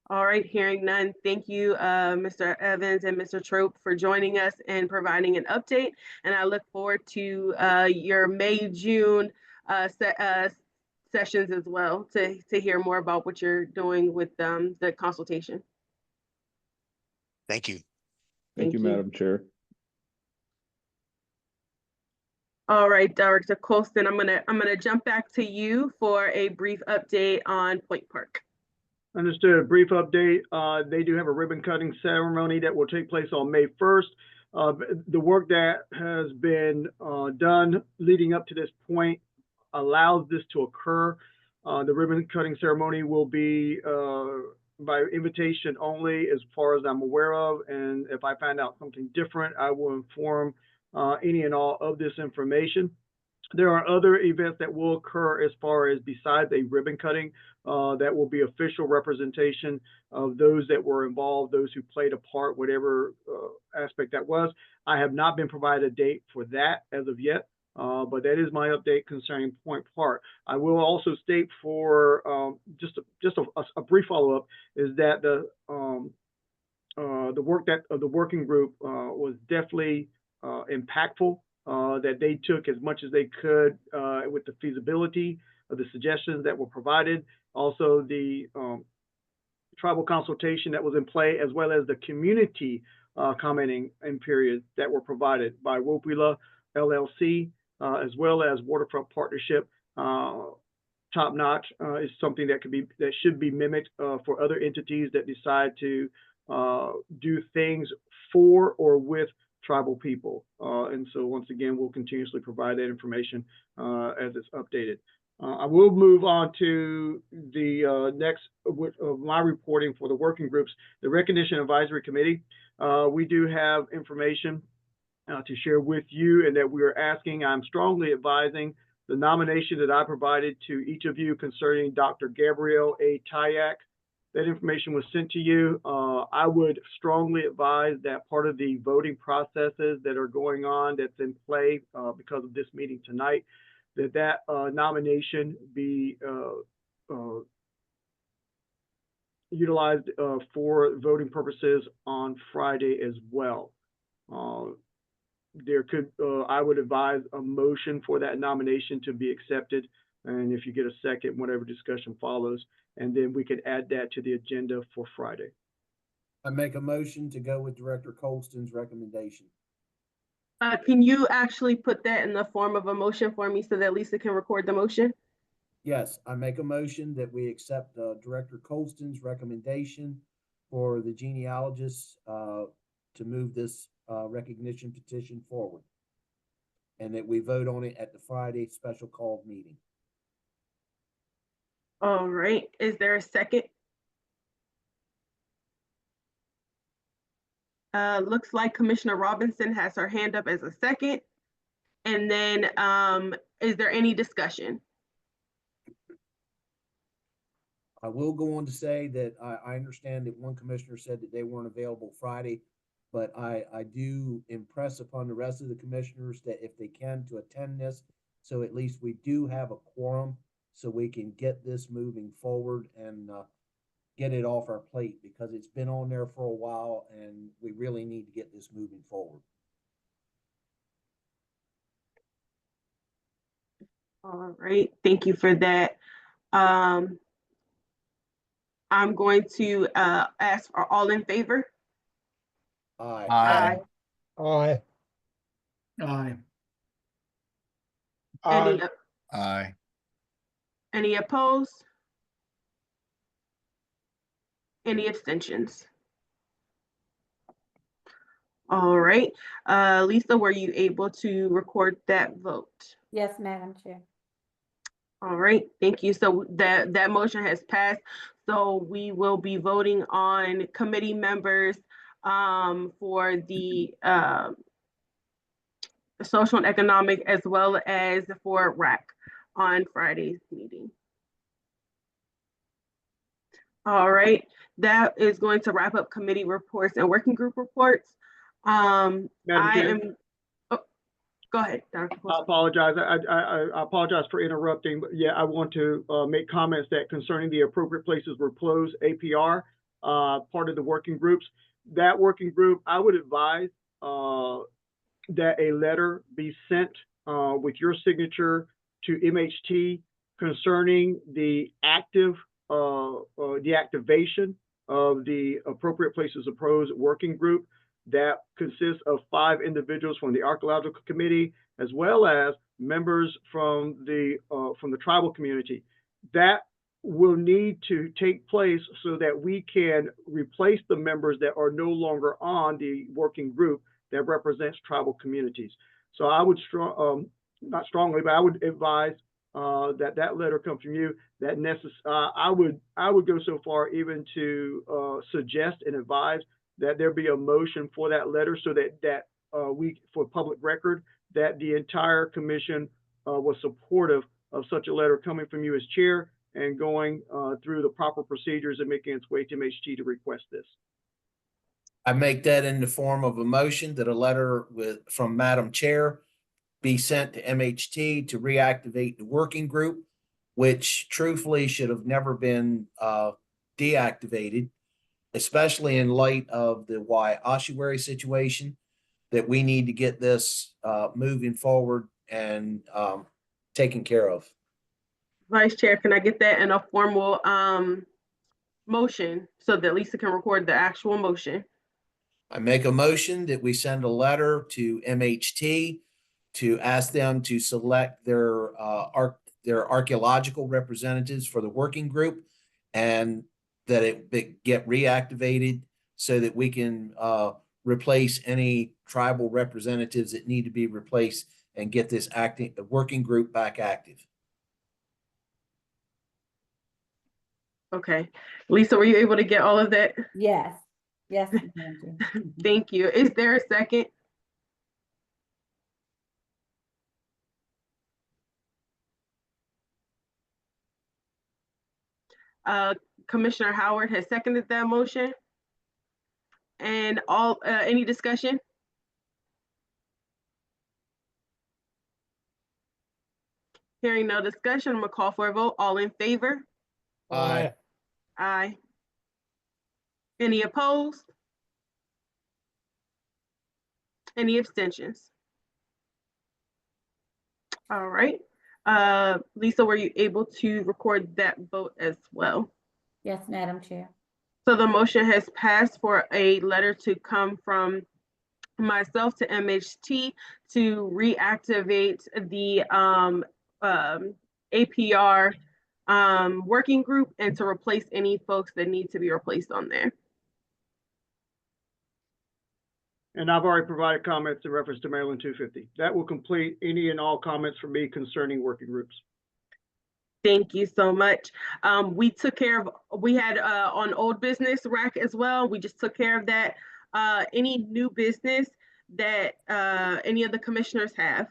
All right, hearing none. Thank you, Mr. Evans and Mr. Trope, for joining us and providing an update. And I look forward to your May, June sessions as well to hear more about what you're doing with the consultation. Thank you. Thank you, Madam Chair. All right, Director Colston, I'm gonna jump back to you for a brief update on Point Park. Understood. A brief update. They do have a ribbon cutting ceremony that will take place on May 1st. The work that has been done leading up to this point allows this to occur. The ribbon cutting ceremony will be by invitation only, as far as I'm aware of. And if I find out something different, I will inform any and all of this information. There are other events that will occur as far as besides a ribbon cutting that will be official representation of those that were involved, those who played a part, whatever aspect that was. I have not been provided a date for that as of yet, but that is my update concerning Point Park. I will also state for just a brief follow-up is that the work that of the working group was definitely impactful. That they took as much as they could with the feasibility of the suggestions that were provided. Also, the tribal consultation that was in play, as well as the community commenting in periods that were provided by Wopila LLC, as well as Waterfront Partnership. Top notch is something that should be mimicked for other entities that decide to do things for or with tribal people. And so once again, we'll continuously provide that information as it's updated. I will move on to the next of my reporting for the working groups, the Recognition Advisory Committee. We do have information to share with you, and that we are asking, I'm strongly advising the nomination that I provided to each of you concerning Dr. Gabrielle A. Tyak. That information was sent to you. I would strongly advise that part of the voting processes that are going on, that's in play because of this meeting tonight, that nomination be utilized for voting purposes on Friday as well. I would advise a motion for that nomination to be accepted. And if you get a second, whatever discussion follows, and then we could add that to the agenda for Friday. I make a motion to go with Director Colston's recommendation. Can you actually put that in the form of a motion for me so that Lisa can record the motion? Yes, I make a motion that we accept Director Colston's recommendation for the genealogists to move this recognition petition forward, and that we vote on it at the Friday special called meeting. All right, is there a second? Looks like Commissioner Robinson has her hand up as a second. And then is there any discussion? I will go on to say that I understand that one commissioner said that they weren't available Friday, but I do impress upon the rest of the commissioners that if they can to attend this, so at least we do have a quorum, so we can get this moving forward and get it off our plate, because it's been on there for a while and we really need to get this moving forward. All right, thank you for that. I'm going to ask, are all in favor? Aye. Aye. Aye. Aye. Any, Aye. any opposed? Any abstentions? All right. Lisa, were you able to record that vote? Yes, Madam Chair. All right, thank you. So that motion has passed. So we will be voting on committee members for the social and economic as well as for RAC on Friday's meeting. All right, that is going to wrap up committee reports and working group reports. Madam Chair? Go ahead, Dr. I apologize. I apologize for interrupting, but yeah, I want to make comments that concerning the appropriate places were closed, APR, part of the working groups. That working group, I would advise that a letter be sent with your signature to MHT concerning the activation of the appropriate places opposed working group that consists of 5 individuals from the Archaeological Committee, as well as members from the tribal community. That will need to take place so that we can replace the members that are no longer on the working group that represents tribal communities. So I would not strongly, but I would advise that letter comes from you. That I would go so far even to suggest and advise that there be a motion for that letter so that we, for public record, that the entire commission was supportive of such a letter coming from you as chair and going through the proper procedures and making its way to MHT to request this. I make that in the form of a motion that a letter from Madam Chair be sent to MHT to reactivate the working group, which truthfully should have never been deactivated, especially in light of the Y ossuary situation, that we need to get this moving forward and taken care of. Vice Chair, can I get that in a formal motion so that Lisa can record the actual motion? I make a motion that we send a letter to MHT to ask them to select their archaeological representatives for the working group, and that it get reactivated so that we can replace any tribal representatives that need to be replaced and get this working group back active. Okay. Lisa, were you able to get all of that? Yes. Yes. Thank you. Is there a second? Commissioner Howard has seconded that motion. And any discussion? Hearing no discussion, I'm gonna call for a vote. All in favor? Aye. Aye. Any opposed? Any abstentions? All right. Lisa, were you able to record that vote as well? Yes, Madam Chair. So the motion has passed for a letter to come from myself to MHT to reactivate the APR working group and to replace any folks that need to be replaced on there. And I've already provided comments in reference to Maryland 250. That will complete any and all comments from me concerning working groups. Thank you so much. We took care of, we had on old business rack as well. We just took care of that. Any new business that any of the commissioners have?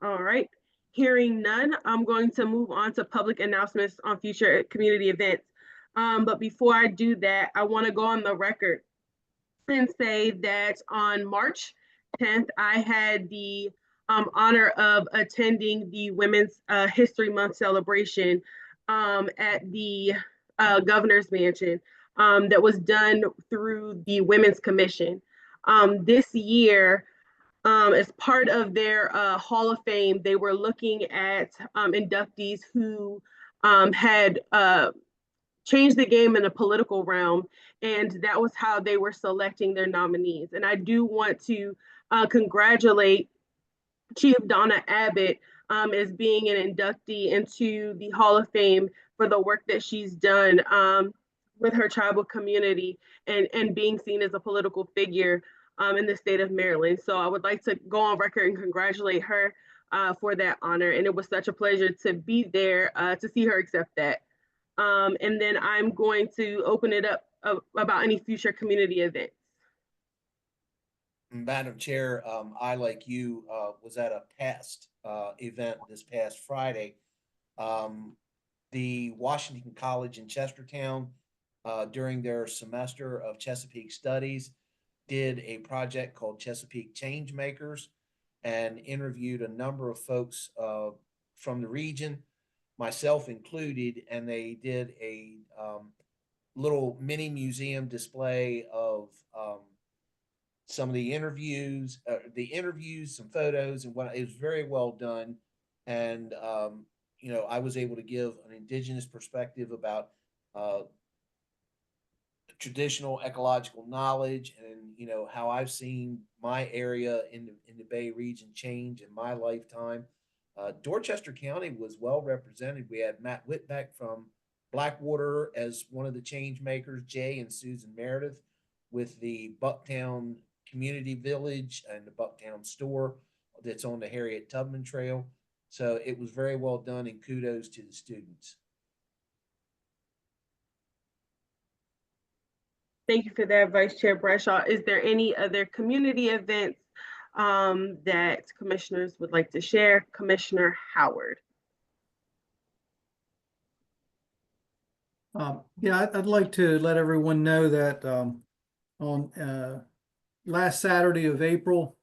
All right. Hearing none, I'm going to move on to public announcements on future community events. But before I do that, I want to go on the record and say that on March 10th, I had the honor of attending the Women's History Month celebration at the Governor's Mansion that was done through the Women's Commission. This year, as part of their Hall of Fame, they were looking at inductees who had changed the game in the political realm, and that was how they were selecting their nominees. And I do want to congratulate Chief Donna Abbott as being an inductee into the Hall of Fame for the work that she's done with her tribal community and being seen as a political figure in the state of Maryland. So I would like to go on record and congratulate her for that honor. And it was such a pleasure to be there to see her accept that. And then I'm going to open it up about any future community events. Madam Chair, I, like you, was at a past event this past Friday. The Washington College in Chestertown, during their semester of Chesapeake Studies, did a project called Chesapeake Change Makers and interviewed a number of folks from the region, myself included, and they did a little mini museum display of some of the interviews, some photos, and what it was very well done. And you know, I was able to give an indigenous perspective about traditional ecological knowledge, and you know how I've seen my area in the Bay region change in my lifetime. Dorchester County was well represented. We had Matt Whitbeck from Blackwater as one of the change makers, Jay and Susan Meredith with the Bucktown Community Village and the Bucktown store that's on the Harriet Tubman Trail. So it was very well done, and kudos to the students. Thank you for that, Vice Chair Bradshaw. Is there any other community events that commissioners would like to share? Commissioner Howard. Yeah, I'd like to let everyone know that on last Saturday of April,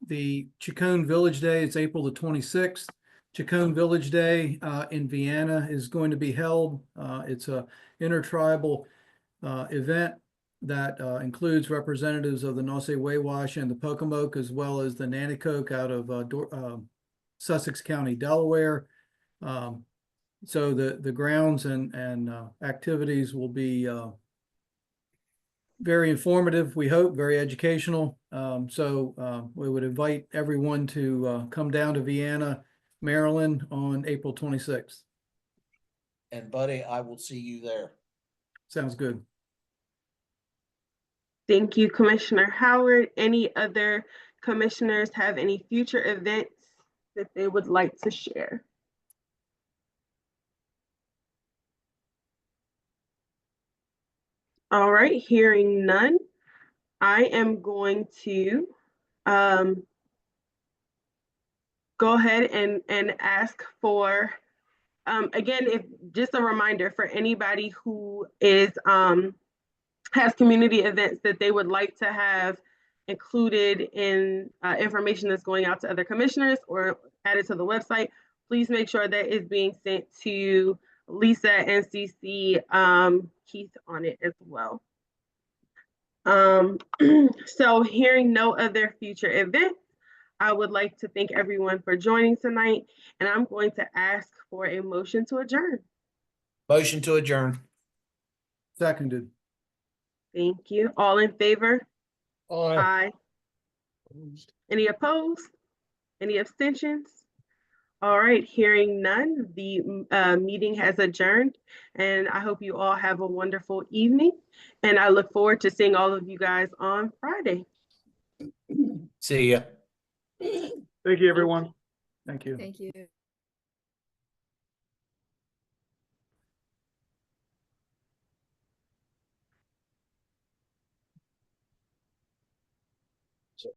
the Chacon Village Day, it's April the 26th. Chacon Village Day in Vienna is going to be held. It's a intertribal event that includes representatives of the Nossawawash and the Pocomoke, as well as the Nanticoke out of Sussex County, Delaware. So the grounds and activities will be very informative, we hope, very educational. So we would invite everyone to come down to Vienna, Maryland on April 26th. And buddy, I will see you there. Sounds good. Thank you, Commissioner Howard. Any other commissioners have any future events that they would like to share? All right, hearing none, I am going to go ahead and ask for, again, if just a reminder for anybody who is has community events that they would like to have included in information that's going out to other commissioners or added to the website, please make sure that is being sent to Lisa and CC Keith on it as well. So hearing no other future events, I would like to thank everyone for joining tonight, and I'm going to ask for a motion to adjourn. Motion to adjourn. Seconded. Thank you. All in favor? Aye. Aye. Any opposed? Any abstentions? All right, hearing none, the meeting has adjourned, and I hope you all have a wonderful evening, and I look forward to seeing all of you guys on Friday. See ya. Thank you, everyone. Thank you. Thank you.